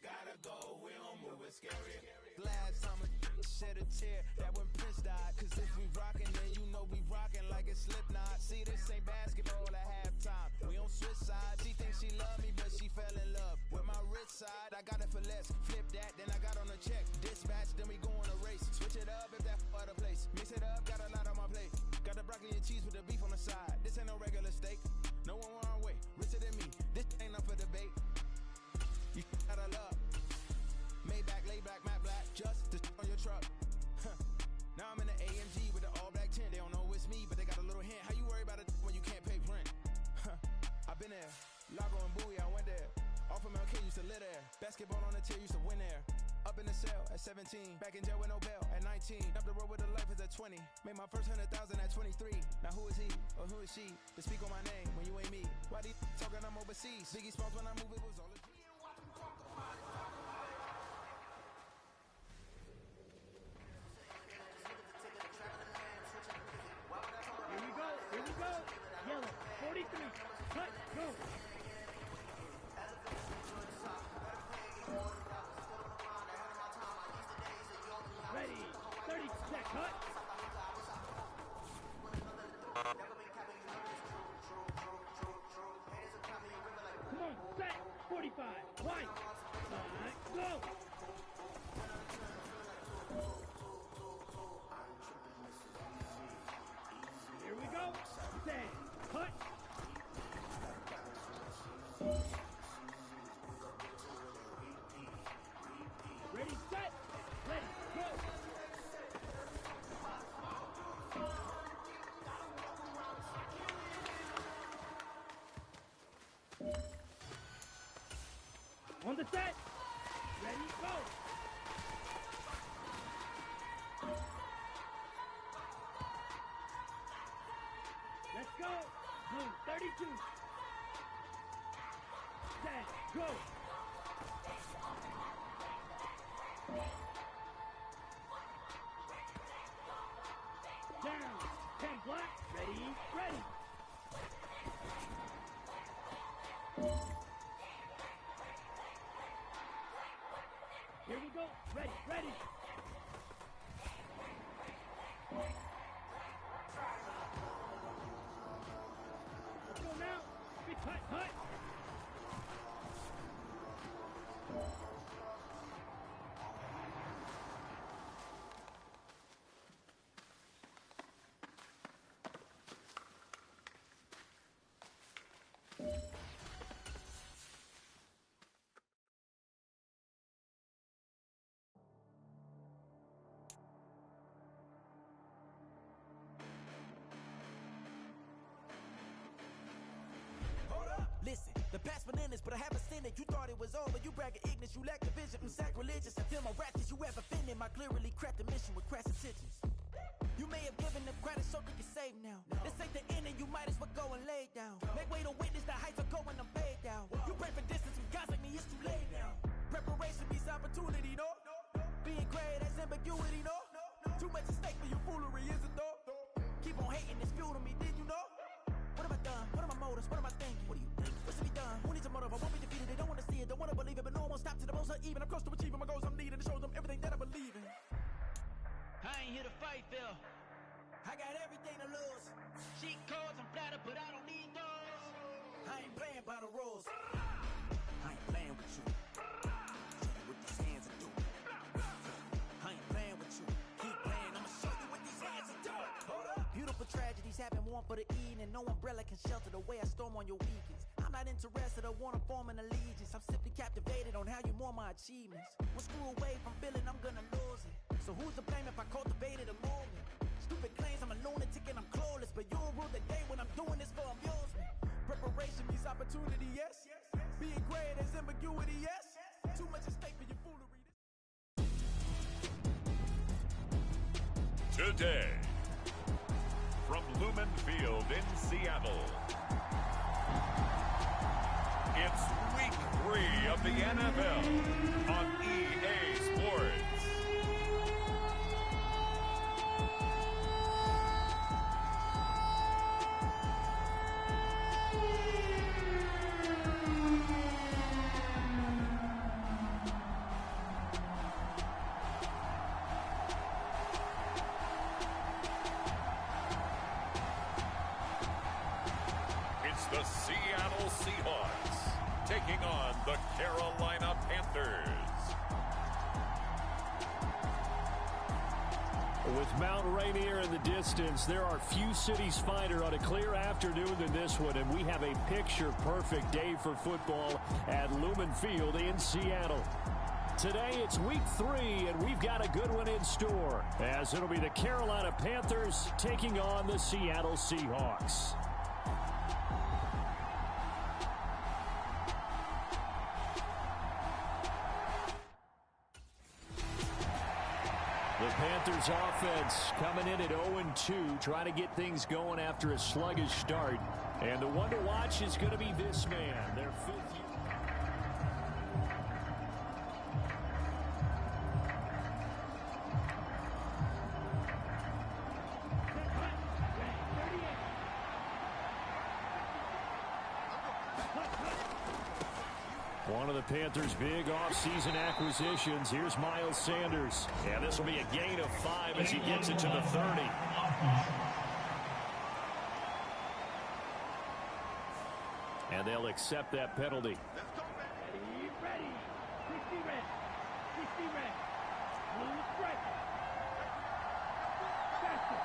gotta go. We don't move it scary. Last time I shed a tear, that when Prince died. Cause if we rockin', then you know we rockin' like a Slipknot. See, this ain't basketball at halftime. We on switch sides. She thinks she love me, but she fell in love with my wrist side. I got it for less. Flip that, then I got on a check. Dispatch, then we go on a race. Switch it up if that other place. Mix it up, got a lot on my plate. Got the broccoli and cheese with the beef on the side. This ain't no regular steak. No one wrong way. Richer than me. This ain't up for debate. You gotta love. Maybach, lay back, matte black. Just to on your truck. Now I'm in the AMG with the all black tint. They don't know it's me, but they got a little hint. How you worry about it when you can't pay rent? I've been there. Lago and Bowie, I went there. Off of MLK, used to live there. Basketball on the tier, used to win there. Up in the cell at 17. Back in jail with no bail at 19. Up the road with the life is at 20. Made my first 100,000 at 23. Now who is he or who is she to speak on my name when you ain't me? Why they talking I'm overseas? Biggie Smalls when I move it was all a dream. Here we go. Here we go. Yellow. 43. Cut. Go. Ready. 30 set. Cut. Come on. Set. 45. White. Go. Here we go. Set. Cut. Ready, set. Ready, go. On the set. Ready, go. Let's go. Blue, 32. Set, go. Down. 10 black. Ready, ready. Here we go. Ready, ready. Let's go now. Be cut, cut. Listen, the past bananas, but I haven't seen it. You thought it was over, you bragging ignorance, you lack the vision. I'm sacrilegious, I feel my ratchets, you ever offended my clearly crafted mission with crass intentions. You may have given them credit so they can save now. This ain't the end and you might as well go and lay down. Make way to witness the heights are going, I'm paid down. You pray for distance from guys like me, it's too late now. Preparation means opportunity, no? Being great has ambiguity, no? Too much at stake for your foolery, is it though? Keep on hating, it's fuel to me, did you know? What have I done? What are my motives? What am I thinking? What do you think? What's to be done? Who needs a motive? I won't be defeated. They don't want to see it, don't want to believe it, but no one won't stop to the most even. I'm close to achieving my goals. I'm needing to show them everything that I believe in. I ain't here to fight, Phil. I got everything to lose. Cheat codes, I'm flattered, but I don't need those. I ain't playing by the rules. I ain't playing with you. Show you what these hands are doing. I ain't playing with you. Keep playing, I'ma show you what these hands are doing. Hold up. Beautiful tragedies happen, one for the evening. No umbrella can shelter the way I storm on your weekends. I'm not interested, I wanna form an allegiance. I'm simply captivated on how you more my achievements. One screw away from feeling I'm gonna lose it. So who's to blame if I cultivated a movement? Stupid claims I'm a lunatic and I'm clueless, but you'll rule the day when I'm doing this for amusement. Preparation means opportunity, yes. Being great is ambiguity, yes. Too much at stake for your foolery. Today, from Lumen Field in Seattle, It's week 3 of the NFL on EA Sports. It's the Seattle Seahawks taking on the Carolina Panthers. With Mount Rainier in the distance, there are few cities finer on a clear afternoon than this one, and we have a picture-perfect day for football at Lumen Field in Seattle. Today, it's week 3, and we've got a good one in store, as it'll be the Carolina Panthers taking on the Seattle Seahawks. The Panthers offense coming in at 0-2, trying to get things going after a sluggish start. And the one to watch is going to be this man, their fifth year. One of the Panthers' big offseason acquisitions. Here's Miles Sanders. Yeah, this will be a gain of 5 as he gets it to the 30. And they'll accept that penalty. Ready. 60 red. 60 red. Blue strike. Faster.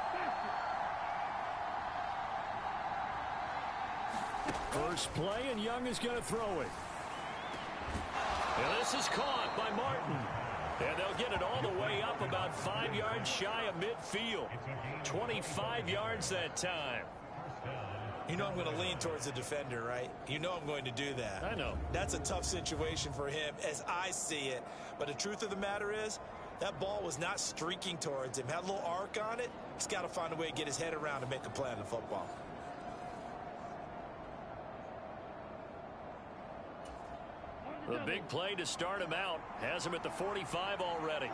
First play, and Young is going to throw it. And this is caught by Martin. And they'll get it all the way up about 5 yards shy of midfield. 25 yards that time. You know I'm going to lean towards the defender, right? You know I'm going to do that. I know. That's a tough situation for him as I see it. But the truth of the matter is, that ball was not streaking towards him. Had a little arc on it. He's got to find a way to get his head around and make a play on the football. The big play to start him out has him at the 45 already.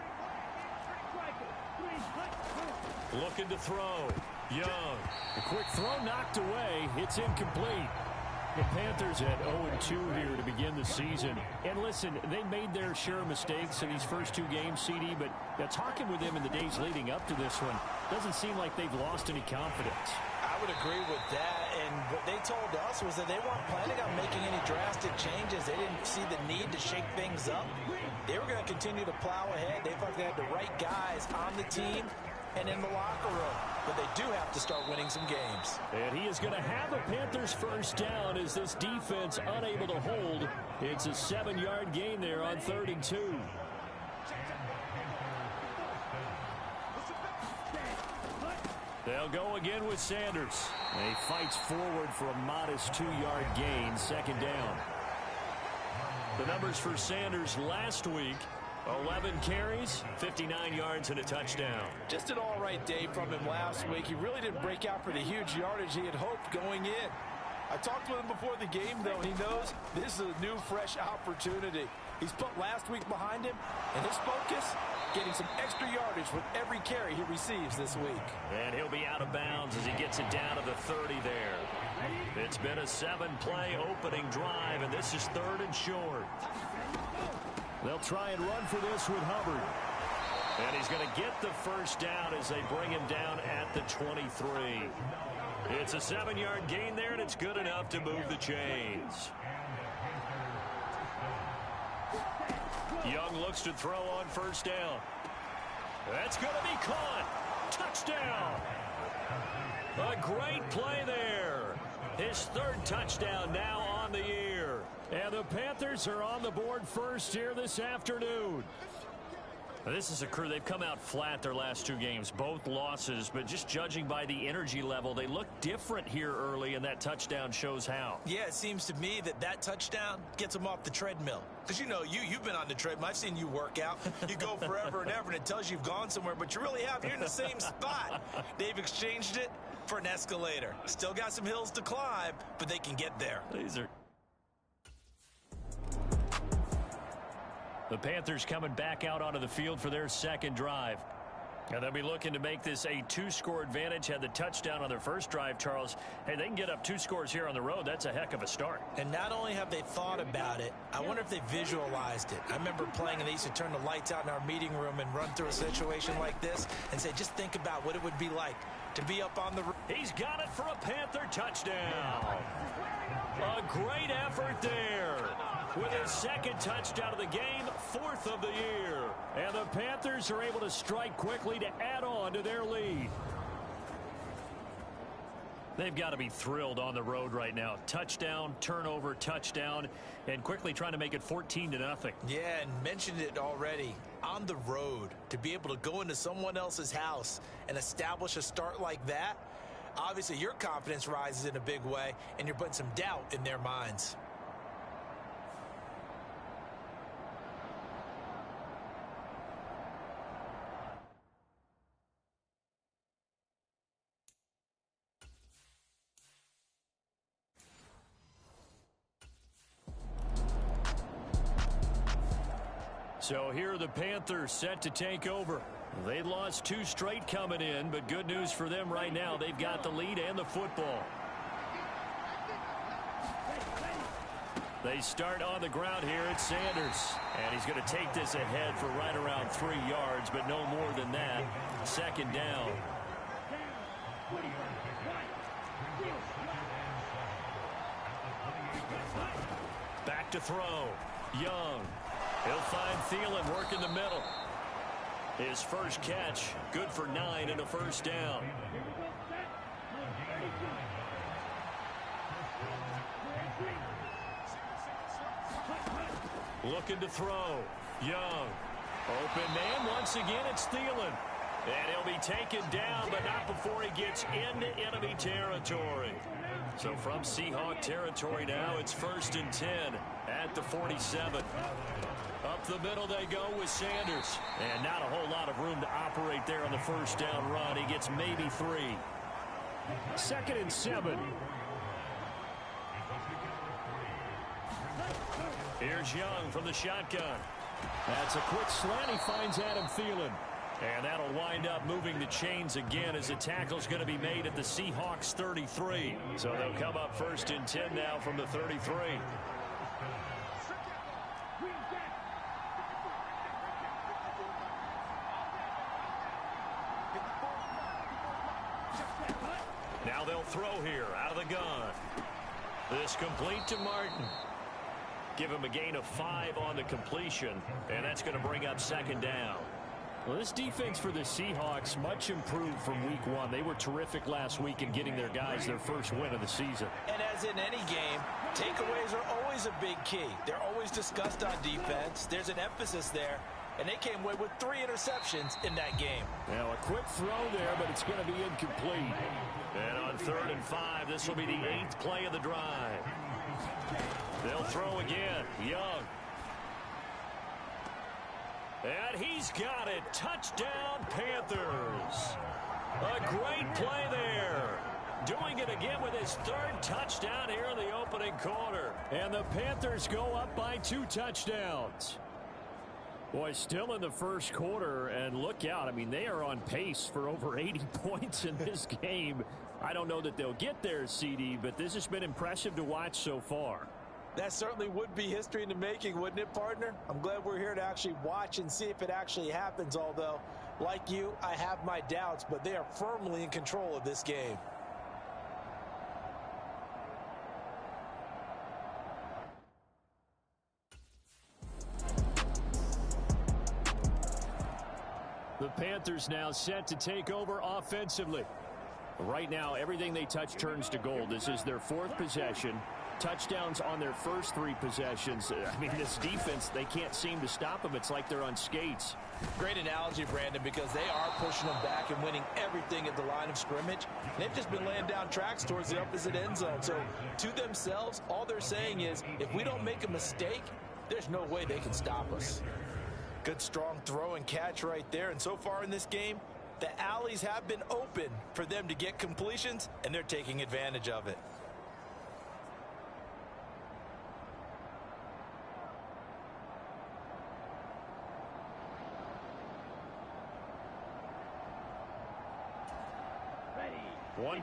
Looking to throw. Young. The quick throw knocked away. It's incomplete. The Panthers at 0-2 here to begin the season. And listen, they made their share of mistakes in these first 2 games, CD, but talking with them in the days leading up to this one, doesn't seem like they've lost any confidence. I would agree with that, and what they told us was that they weren't planning on making any drastic changes. They didn't see the need to shake things up. They were going to continue to plow ahead. They felt they had the right guys on the team and in the locker room, but they do have to start winning some games. And he is going to have a Panthers first down as this defense unable to hold. It's a 7-yard gain there on 3rd and 2. They'll go again with Sanders. He fights forward for a modest 2-yard gain, 2nd down. The numbers for Sanders last week: 11 carries, 59 yards, and a touchdown. Just an all-right day from him last week. He really didn't break out for the huge yardage he had hoped going in. I talked with him before the game, though, and he knows this is a new, fresh opportunity. He's put last week behind him, and his focus, getting some extra yardage with every carry he receives this week. And he'll be out of bounds as he gets it down to the 30 there. It's been a 7-play opening drive, and this is 3rd and short. They'll try and run for this with Hubbard. And he's going to get the first down as they bring him down at the 23. It's a 7-yard gain there, and it's good enough to move the chains. Young looks to throw on first down. That's going to be caught. Touchdown. A great play there. His 3rd touchdown now on the year. And the Panthers are on the board first here this afternoon. This is a crew. They've come out flat their last 2 games, both losses, but just judging by the energy level, they look different here early, and that touchdown shows how. Yeah, it seems to me that touchdown gets them off the treadmill. Because, you know, you've been on the treadmill. I've seen you work out. You go forever and ever, and it tells you you've gone somewhere, but you really haven't. You're in the same spot. They've exchanged it for an escalator. Still got some hills to climb, but they can get there. These are The Panthers coming back out onto the field for their second drive. And they'll be looking to make this a 2-score advantage. Had the touchdown on their first drive, Charles. Hey, they can get up 2 scores here on the road. That's a heck of a start. And not only have they thought about it, I wonder if they visualized it. I remember playing, and they used to turn the lights out in our meeting room and run through a situation like this and say, just think about what it would be like to be up on the... He's got it for a Panther touchdown. A great effort there. With his second touchdown of the game, 4th of the year. And the Panthers are able to strike quickly to add on to their lead. They've got to be thrilled on the road right now. Touchdown, turnover, touchdown, and quickly trying to make it 14-0. Yeah, and mentioned it already. On the road, to be able to go into someone else's house and establish a start like that, obviously your confidence rises in a big way, and you're putting some doubt in their minds. So here are the Panthers set to take over. They lost 2 straight coming in, but good news for them right now. They've got the lead and the football. They start on the ground here at Sanders. And he's going to take this ahead for right around 3 yards, but no more than that. Second down. Back to throw. Young. He'll find Thielen working the middle. His first catch, good for 9 and a first down. Looking to throw. Young. Open man. Once again, it's Thielen. And he'll be taken down, but not before he gets into enemy territory. So from Seahawk territory now, it's 1st and 10 at the 47. Up the middle they go with Sanders. And not a whole lot of room to operate there on the first down run. He gets maybe 3. 2nd and 7. Here's Young from the shotgun. That's a quick slant. He finds Adam Thielen. And that'll wind up moving the chains again as the tackle's going to be made at the Seahawks 33. So they'll come up 1st and 10 now from the 33. Now they'll throw here out of the gun. This complete to Martin. Give him a gain of 5 on the completion, and that's going to bring up 2nd down. Well, this defense for the Seahawks much improved from week 1. They were terrific last week in getting their guys their first win of the season. And as in any game, takeaways are always a big key. They're always discussed on defense. There's an emphasis there, and they came away with 3 interceptions in that game. Now a quick throw there, but it's going to be incomplete. And on 3rd and 5, this will be the 8th play of the drive. They'll throw again. Young. And he's got it. Touchdown, Panthers. A great play there. Doing it again with his 3rd touchdown here in the opening quarter. And the Panthers go up by 2 touchdowns. Boy, still in the first quarter, and look out. I mean, they are on pace for over 80 points in this game. I don't know that they'll get there, CD, but this has been impressive to watch so far. That certainly would be history in the making, wouldn't it, partner? I'm glad we're here to actually watch and see if it actually happens, although, like you, I have my doubts, but they are firmly in control of this game. The Panthers now set to take over offensively. Right now, everything they touch turns to gold. This is their 4th possession. Touchdowns on their first 3 possessions. I mean, this defense, they can't seem to stop them. It's like they're on skates. Great analogy, Brandon, because they are pushing them back and winning everything at the line of scrimmage. They've just been laying down tracks towards the opposite end zone. So, to themselves, all they're saying is, if we don't make a mistake, there's no way they can stop us. Good, strong throw and catch right there. And so far in this game, the alleys have been open for them to get completions, and they're taking advantage of it.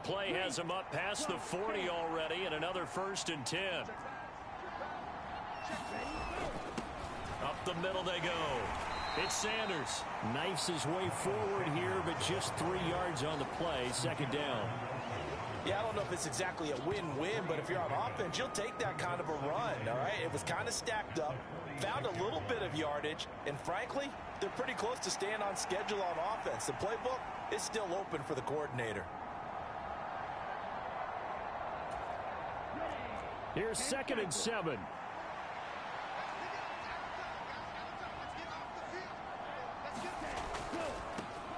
big play has him up past the 40 already, and another 1st and 10. Up the middle they go. It's Sanders. Knifes his way forward here, but just 3 yards on the play. 2nd down. Yeah, I don't know if it's exactly a win-win, but if you're on offense, you'll take that kind of a run, all right? It was kind of stacked up, found a little bit of yardage, and frankly, they're pretty close to staying on schedule on offense. The playbook is still open for the coordinator. Here's 2nd and 7.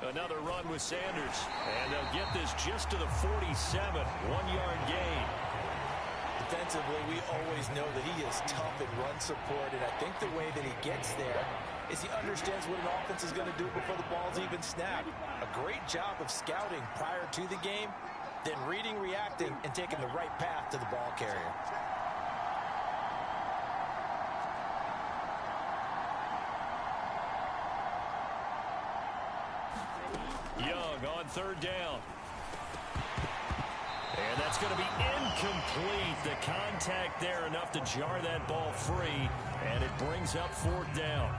Another run with Sanders. And they'll get this just to the 47. 1-yard gain. Defensively, we always know that he is tough in run support, and I think the way that he gets there is he understands what an offense is going to do before the ball's even snapped. A great job of scouting prior to the game, then reading, reacting, and taking the right path to the ball carrier. Young on 3rd down. And that's going to be incomplete. The contact there enough to jar that ball free, and it brings up 4th down.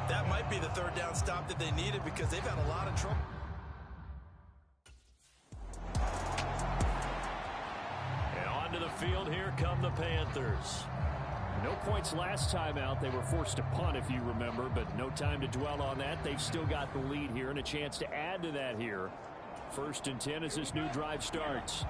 That might be the 3rd down stop that they needed because they've had a lot of trouble. And onto the field, here come the Panthers. No points last time out. They were forced to punt, if you remember, but no time to dwell on that. They've still got the lead here and a chance to add to that here. 1st and 10 as this new drive starts.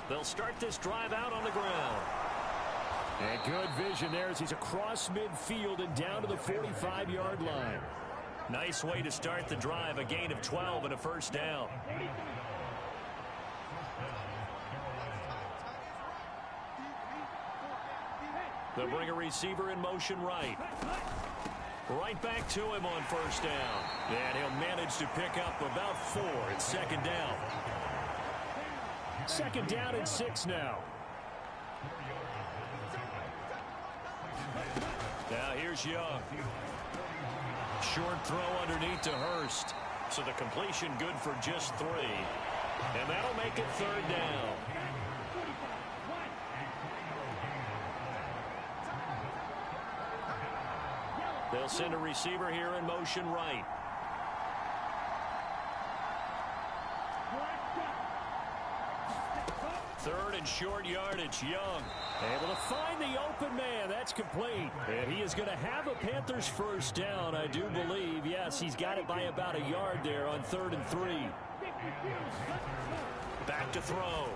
They'll start this drive out on the ground. And good vision there as he's across midfield and down to the 45-yard line. Nice way to start the drive, a gain of 12 and a 1st down. They'll bring a receiver in motion right. Right back to him on 1st down. And he'll manage to pick up about 4. It's 2nd down. 2nd down and 6 now. Now here's Young. Short throw underneath to Hurst. So the completion good for just 3. And that'll make it 3rd down. They'll send a receiver here in motion right. Third and short yardage. Young able to find the open man. That's complete. And he is going to have a Panthers 1st down, I do believe. Yes, he's got it by about a yard there on 3rd and 3. Back to throw.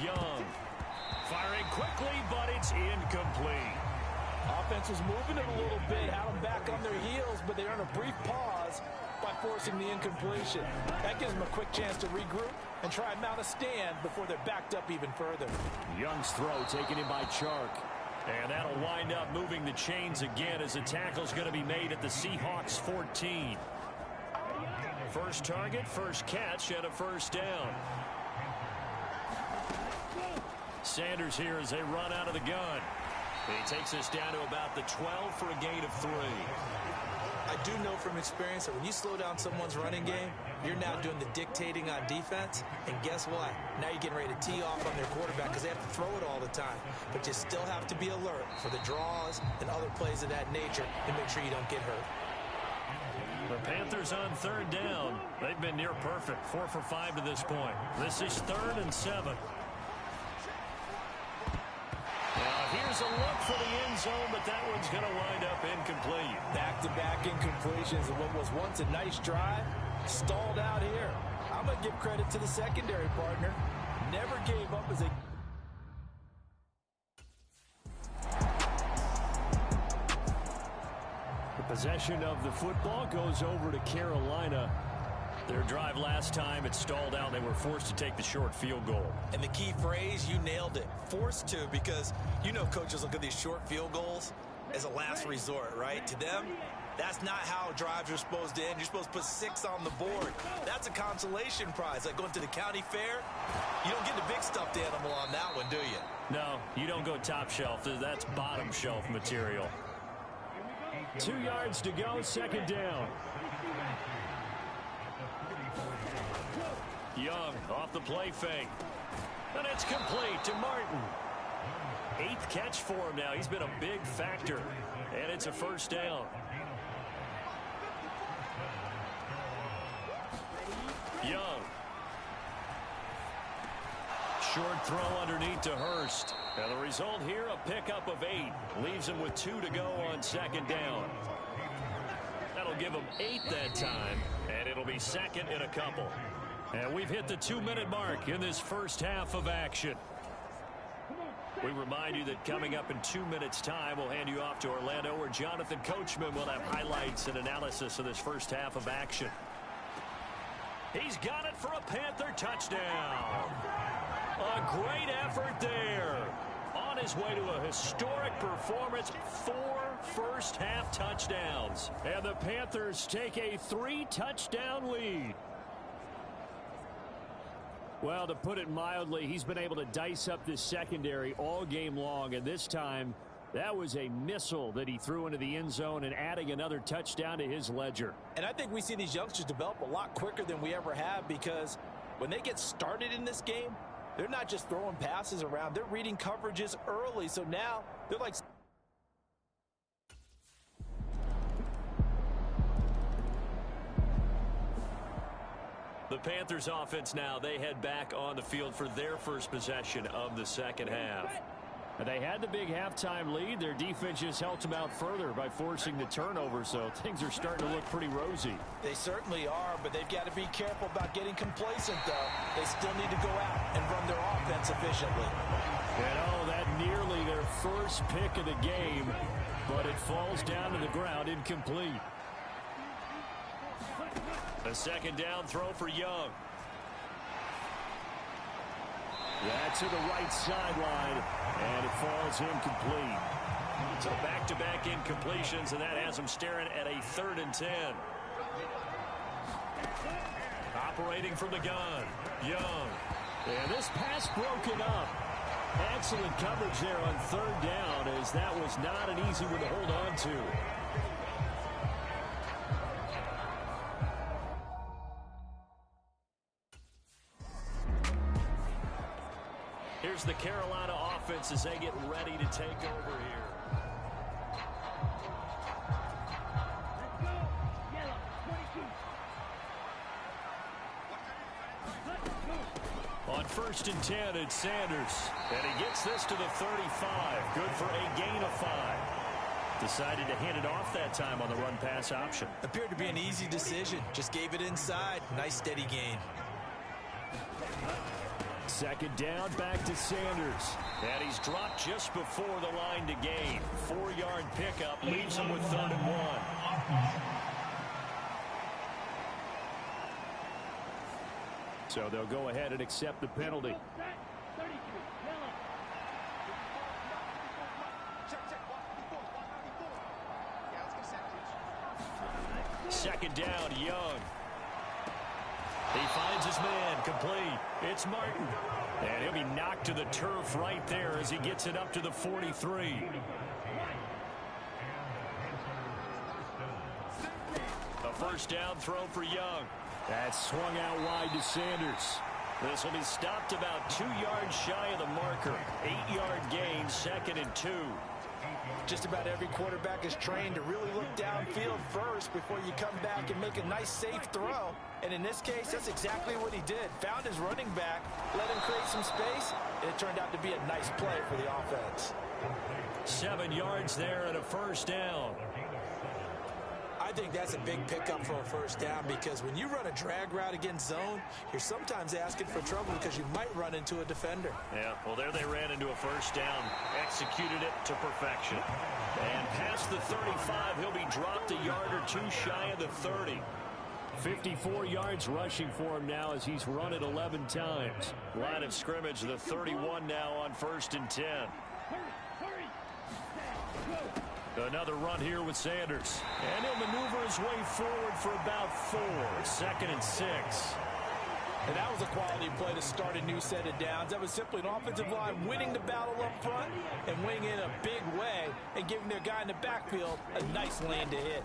Young firing quickly, but it's incomplete. Offense was moving it a little bit, had them back on their heels, but they earned a brief pause by forcing the incompletion. That gives them a quick chance to regroup and try and mount a stand before they're backed up even further. Young's throw taken in by Chark. And that'll wind up moving the chains again as a tackle's going to be made at the Seahawks 14. First target, first catch, and a 1st down. Sanders here as they run out of the gun. He takes us down to about the 12 for a gain of 3. I do know from experience that when you slow down someone's running game, you're now doing the dictating on defense. And guess what? Now you're getting ready to tee off on their quarterback because they have to throw it all the time. But you still have to be alert for the draws and other plays of that nature to make sure you don't get hurt. The Panthers on 3rd down. They've been near perfect. 4 for 5 to this point. This is 3rd and 7. Now here's a look for the end zone, but that one's going to wind up incomplete. Back-to-back incompletions of what was once a nice drive, stalled out here. I'm going to give credit to the secondary partner. Never gave up as a... The possession of the football goes over to Carolina. Their drive last time, it stalled out. They were forced to take the short field goal. And the key phrase, you nailed it. Forced to, because you know coaches look at these short field goals as a last resort, right? To them, that's not how drives are supposed to end. You're supposed to put 6 on the board. That's a consolation prize. Like going to the county fair, you don't get the big stuffed animal on that one, do you? No, you don't go top shelf. That's bottom shelf material. 2 yards to go, second down. Young off the play fake. And it's complete to Martin. 8th catch for him now. He's been a big factor. And it's a first down. Young. Short throw underneath to Hurst. And the result here, a pickup of 8. Leaves him with 2 to go on second down. That'll give him 8 that time. And it'll be second in a couple. And we've hit the 2-minute mark in this first half of action. We remind you that coming up in 2 minutes' time, we'll hand you off to Orlando, where Jonathan Coachman will have highlights and analysis of this first half of action. He's got it for a Panther touchdown. A great effort there. On his way to a historic performance, 4 first-half touchdowns. And the Panthers take a 3-touchdown lead. Well, to put it mildly, he's been able to dice up this secondary all game long, and this time that was a missile that he threw into the end zone and adding another touchdown to his ledger. And I think we see these youngsters develop a lot quicker than we ever have, because when they get started in this game, they're not just throwing passes around. They're reading coverages early, so now they're like... The Panthers offense now, they head back on the field for their first possession of the second half. They had the big halftime lead. Their defense just helped them out further by forcing the turnover, so things are starting to look pretty rosy. They certainly are, but they've got to be careful about getting complacent, though. They still need to go out and run their offense efficiently. And oh, that nearly their first pick of the game, but it falls down to the ground incomplete. A second down throw for Young. That's to the right sideline, and it falls incomplete. So back-to-back incompletions, and that has them staring at a 3rd and 10. Operating from the gun, Young. And this pass broken up. Excellent coverage there on 3rd down, as that was not an easy one to hold on to. Here's the Carolina offense as they get ready to take over here. On 1st and 10, it's Sanders. And he gets this to the 35. Good for a gain of 5. Decided to hand it off that time on the run-pass option. Appeared to be an easy decision. Just gave it inside. Nice steady gain. Second down, back to Sanders. And he's dropped just before the line to gain. 4-yard pickup leaves him with 3rd and 1. So they'll go ahead and accept the penalty. Second down, Young. He finds his man, complete. It's Martin. And he'll be knocked to the turf right there as he gets it up to the 43. A first down throw for Young. That's swung out wide to Sanders. This will be stopped about 2 yards shy of the marker. 8-yard gain, 2nd and 2. Just about every quarterback is trained to really look downfield first before you come back and make a nice, safe throw. And in this case, that's exactly what he did. Found his running back, let him create some space, and it turned out to be a nice play for the offense. 7 yards there and a first down. I think that's a big pickup for a first down, because when you run a drag route against zone, you're sometimes asking for trouble because you might run into a defender. Yeah, well, there they ran into a first down, executed it to perfection. And past the 35, he'll be dropped a yard or 2 shy of the 30. 54 yards rushing for him now as he's run it 11 times. Line of scrimmage, the 31 now on 1st and 10. Another run here with Sanders. And he'll maneuver his way forward for about 4. 2nd and 6. And that was a quality play to start a new set of downs. That was simply an offensive line winning the battle up front and winning in a big way and giving their guy in the backfield a nice lane to hit.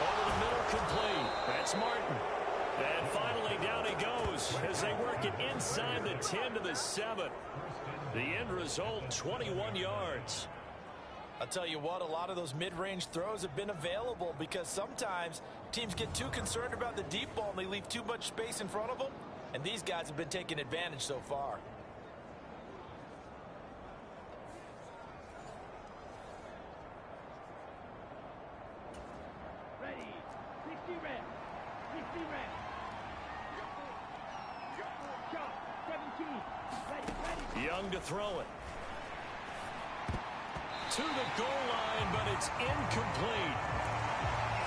Over the middle, complete. That's Martin. And finally, down he goes as they work it inside the 10 to the 7. The end result, 21 yards. I'll tell you what, a lot of those mid-range throws have been available because sometimes teams get too concerned about the deep ball and they leave too much space in front of them. And these guys have been taking advantage so far. Ready. 60 reps. 60 reps. Shot. 17. Ready. Young to throw it. To the goal line, but it's incomplete.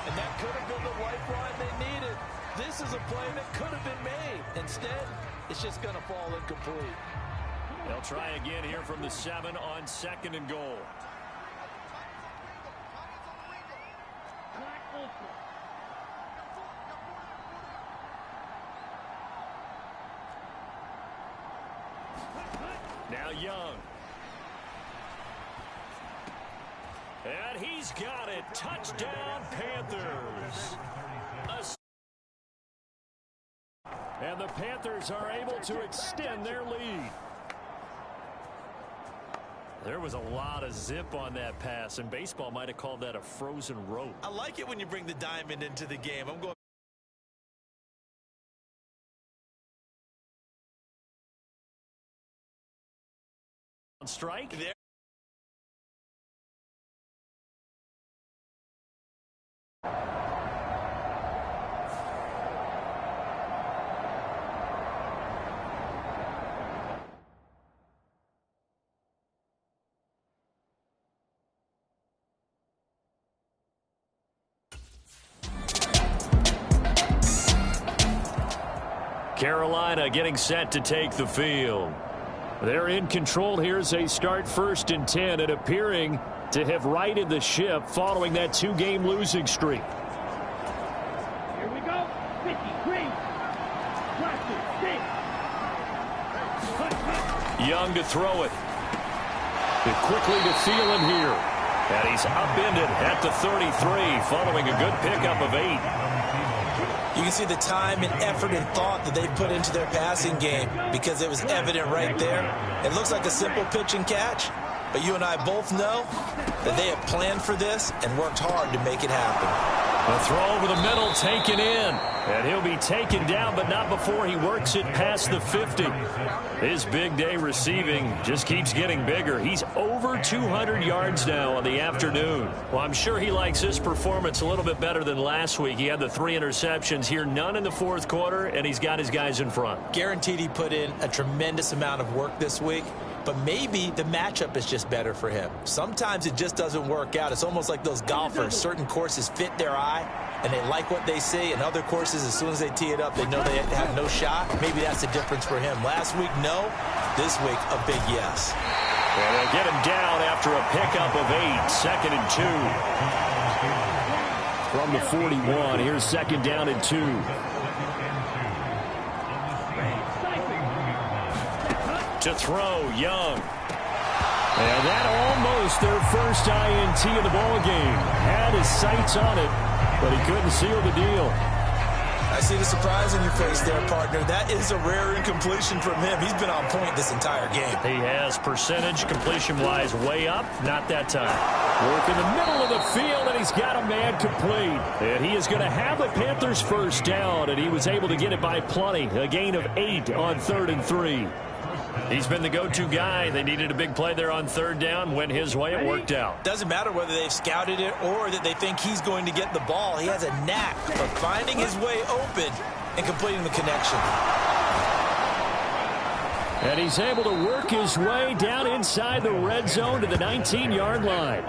And that could have been the lifeline they needed. This is a play that could have been made. Instead, it's just going to fall incomplete. They'll try again here from the 7 on 2nd and goal. Now Young. And he's got it. Touchdown, Panthers. And the Panthers are able to extend their lead. There was a lot of zip on that pass, and baseball might have called that a frozen rope. I like it when you bring the diamond into the game. I'm going. Strike. There. Carolina getting set to take the field. They're in control here as they start 1st and 10 and appearing to have righted the ship following that 2-game losing streak. Here we go. 53. Young to throw it. And quickly to Thielen here. And he's upended at the 33 following a good pickup of 8. You can see the time and effort and thought that they put into their passing game because it was evident right there. It looks like a simple pitch and catch, but you and I both know that they have planned for this and worked hard to make it happen. A throw over the middle taken in, and he'll be taken down, but not before he works it past the 50. His big day receiving just keeps getting bigger. He's over 200 yards now on the afternoon. Well, I'm sure he likes this performance a little bit better than last week. He had the 3 interceptions here, none in the 4th quarter, and he's got his guys in front. Guaranteed he put in a tremendous amount of work this week, but maybe the matchup is just better for him. Sometimes it just doesn't work out. It's almost like those golfers. Certain courses fit their eye, and they like what they see, and other courses, as soon as they tee it up, they know they have no shot. Maybe that's the difference for him. Last week, no. This week, a big yes. And they'll get him down after a pickup of 8, 2nd and 2. From the 41, here's 2nd down and 2. To throw, Young. And that almost their first INT of the ballgame. Had his sights on it, but he couldn't seal the deal. I see the surprise in your face there, partner. That is a rare incompletion from him. He's been on point this entire game. He has percentage completion-wise way up. Not that time. Work in the middle of the field, and he's got a man complete. And he is going to have the Panthers first down, and he was able to get it by plenty. A gain of 8 on 3rd and 3. He's been the go-to guy. They needed a big play there on 3rd down. Went his way. It worked out. Doesn't matter whether they've scouted it or that they think he's going to get the ball. He has a knack of finding his way open and completing the connection. And he's able to work his way down inside the red zone to the 19-yard line.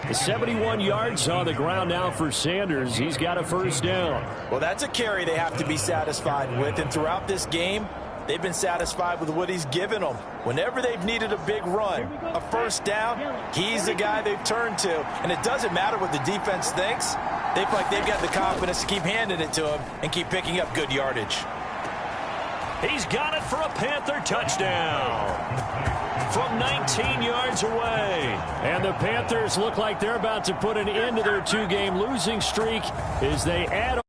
The 71 yards on the ground now for Sanders. He's got a first down. Well, that's a carry they have to be satisfied with. And throughout this game, they've been satisfied with what he's given them. Whenever they've needed a big run, a first down, he's the guy they've turned to. And it doesn't matter what the defense thinks. They feel like they've got the confidence to keep handing it to him and keep picking up good yardage. He's got it for a Panther touchdown from 19 yards away. And the Panthers look like they're about to put an end to their 2-game losing streak as they add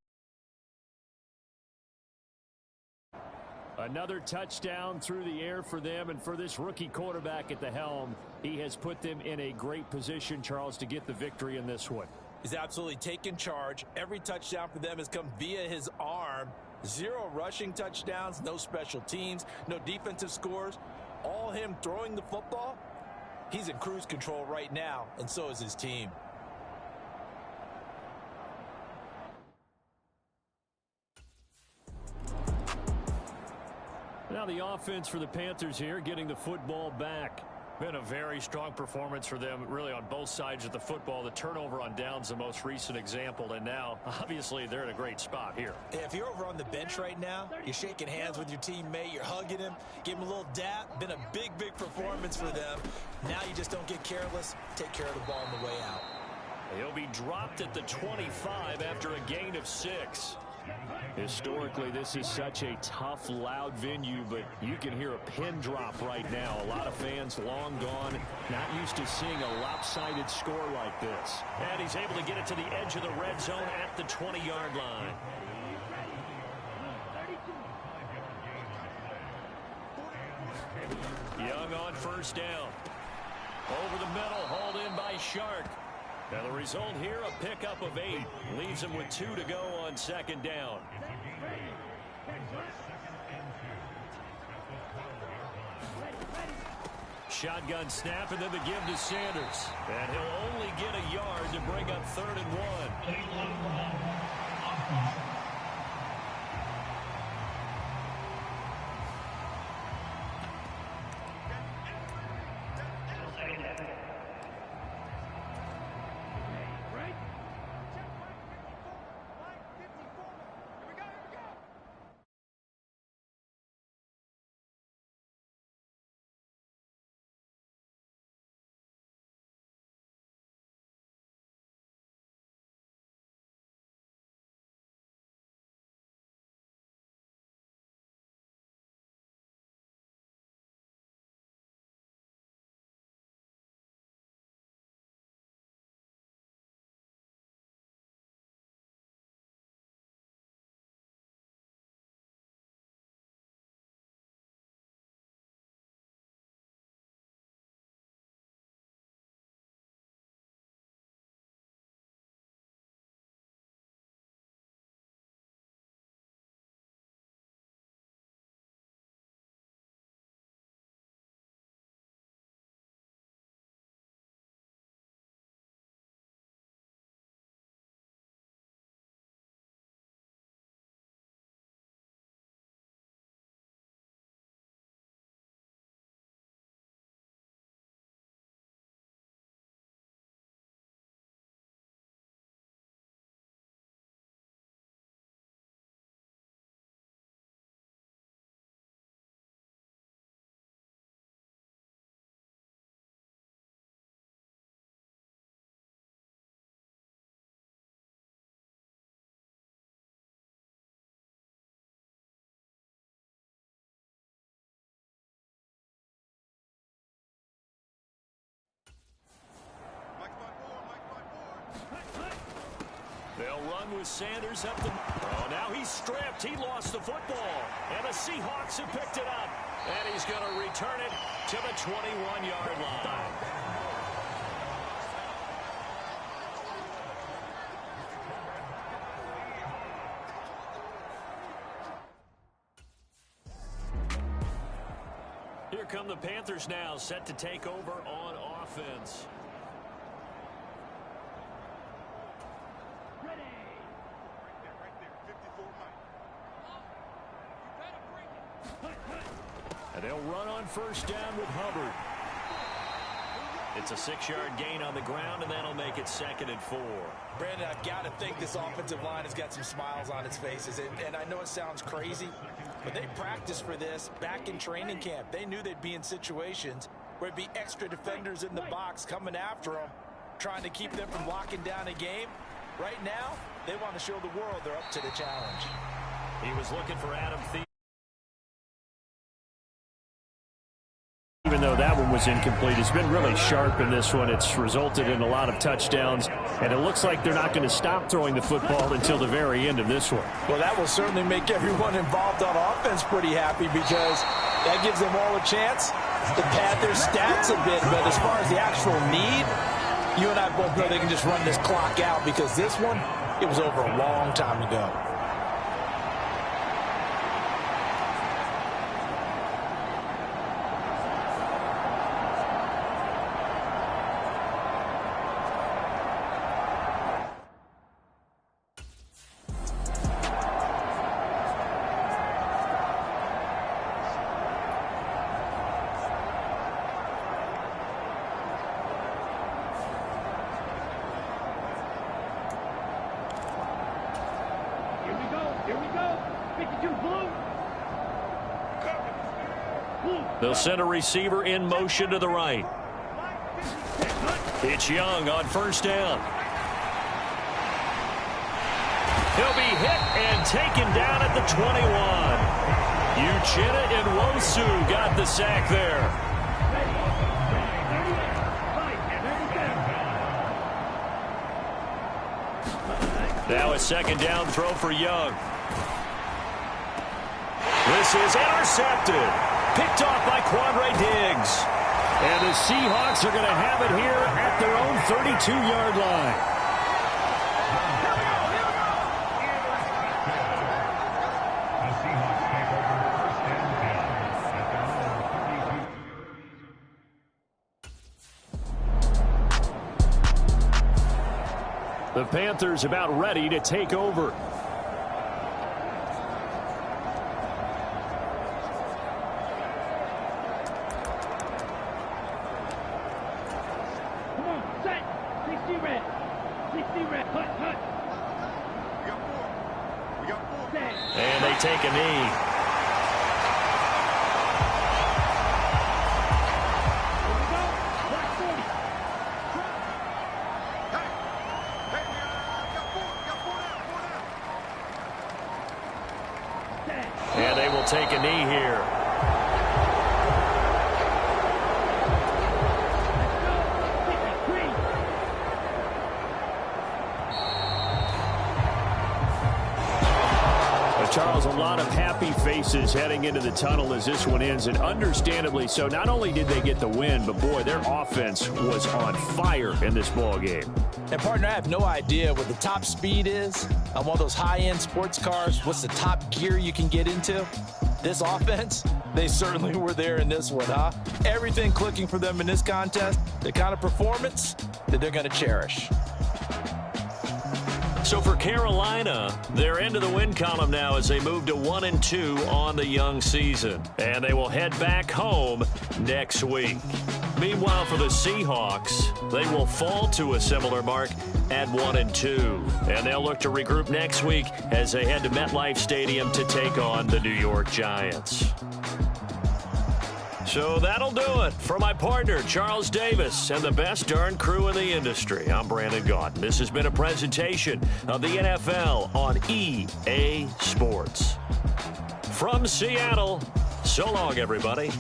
another touchdown through the air for them. And for this rookie quarterback at the helm, he has put them in a great position, Charles, to get the victory in this one. He's absolutely taken charge. Every touchdown for them has come via his arm. 0 rushing touchdowns, no special teams, no defensive scores. All him throwing the football. He's in cruise control right now, and so is his team. Now the offense for the Panthers here, getting the football back. Been a very strong performance for them, really, on both sides of the football. The turnover on downs, the most recent example, and now, obviously, they're in a great spot here. Yeah, if you're over on the bench right now, you're shaking hands with your teammate, you're hugging him, give him a little dap. Been a big, big performance for them. Now you just don't get careless. Take care of the ball on the way out. He'll be dropped at the 25 after a gain of 6. Historically, this is such a tough, loud venue, but you can hear a pin drop right now. A lot of fans long gone, not used to seeing a lopsided score like this. And he's able to get it to the edge of the red zone at the 20-yard line. Young on first down. Over the middle, hauled in by Shark. Now the result here, a pickup of 8. Leaves him with 2 to go on second down. Shotgun snap and then the give to Sanders. And he'll only get a yard to bring up 3rd and 1. They'll run with Sanders up the... Oh, now he's stripped. He lost the football. And the Seahawks have picked it up. And he's going to return it to the 21-yard line. Here come the Panthers now, set to take over on offense. And they'll run on first down with Hubbard. It's a 6-yard gain on the ground, and that'll make it 2nd and 4. Brandon, I've got to think this offensive line has got some smiles on its faces. And I know it sounds crazy, but they practiced for this back in training camp. They knew they'd be in situations where it'd be extra defenders in the box coming after them, trying to keep them from locking down a game. Right now, they want to show the world they're up to the challenge. He was looking for Adam Thielen. Even though that one was incomplete, he's been really sharp in this one. It's resulted in a lot of touchdowns, and it looks like they're not going to stop throwing the football until the very end of this one. Well, that will certainly make everyone involved on offense pretty happy because that gives them all a chance to pad their stats a bit. But as far as the actual need, you and I both know they can just run this clock out because this one, it was over a long time ago. They'll send a receiver in motion to the right. It's Young on first down. He'll be hit and taken down at the 21. Uchenna Nwosu got the sack there. Now a second down throw for Young. This is intercepted. Picked off by Quandre Diggs. And the Seahawks are going to have it here at their own 32-yard line. The Panthers about ready to take over. And they take a knee. And they will take a knee here. Charles, a lot of happy faces heading into the tunnel as this one ends, and understandably so. Not only did they get the win, but boy, their offense was on fire in this ball game. And partner, I have no idea what the top speed is on one of those high-end sports cars. What's the top gear you can get into? This offense, they certainly were there in this one, huh? Everything clicking for them in this contest, the kind of performance that they're going to cherish. So for Carolina, they're into the win column now as they move to 1-2 on the young season. And they will head back home next week. Meanwhile, for the Seahawks, they will fall to a similar mark at 1-2. And they'll look to regroup next week as they head to MetLife Stadium to take on the New York Giants. So that'll do it. For my partner, Charles Davis, and the best darn crew in the industry, I'm Brandon Gaudin. This has been a presentation of the NFL on EA Sports. From Seattle, so long, everybody.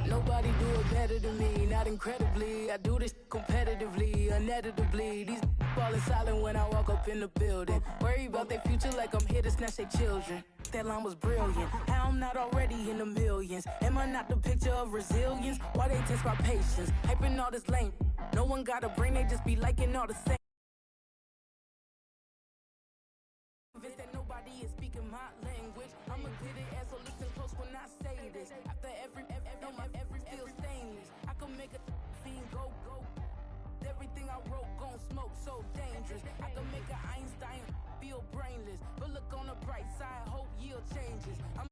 Nobody do it better than me, not incredibly. I do this competitively, uneditably. These falling silent when I walk up in the building. Worry about their future like I'm here to snatch their children. that line was brilliant. How I'm not already in the millions? Am I not the picture of resilience? Why they test my patience? Hyping all this lame. No one got a brain, they just be liking all the same. Convinced that nobody is speaking my language. I'ma get it as so listen close when I say this. After every feel stainless. I can make a fiend go. Everything I wrote gon' smoke, so dangerous. I can make an Einstein feel brainless. But look on the bright side, hope yield changes. I'm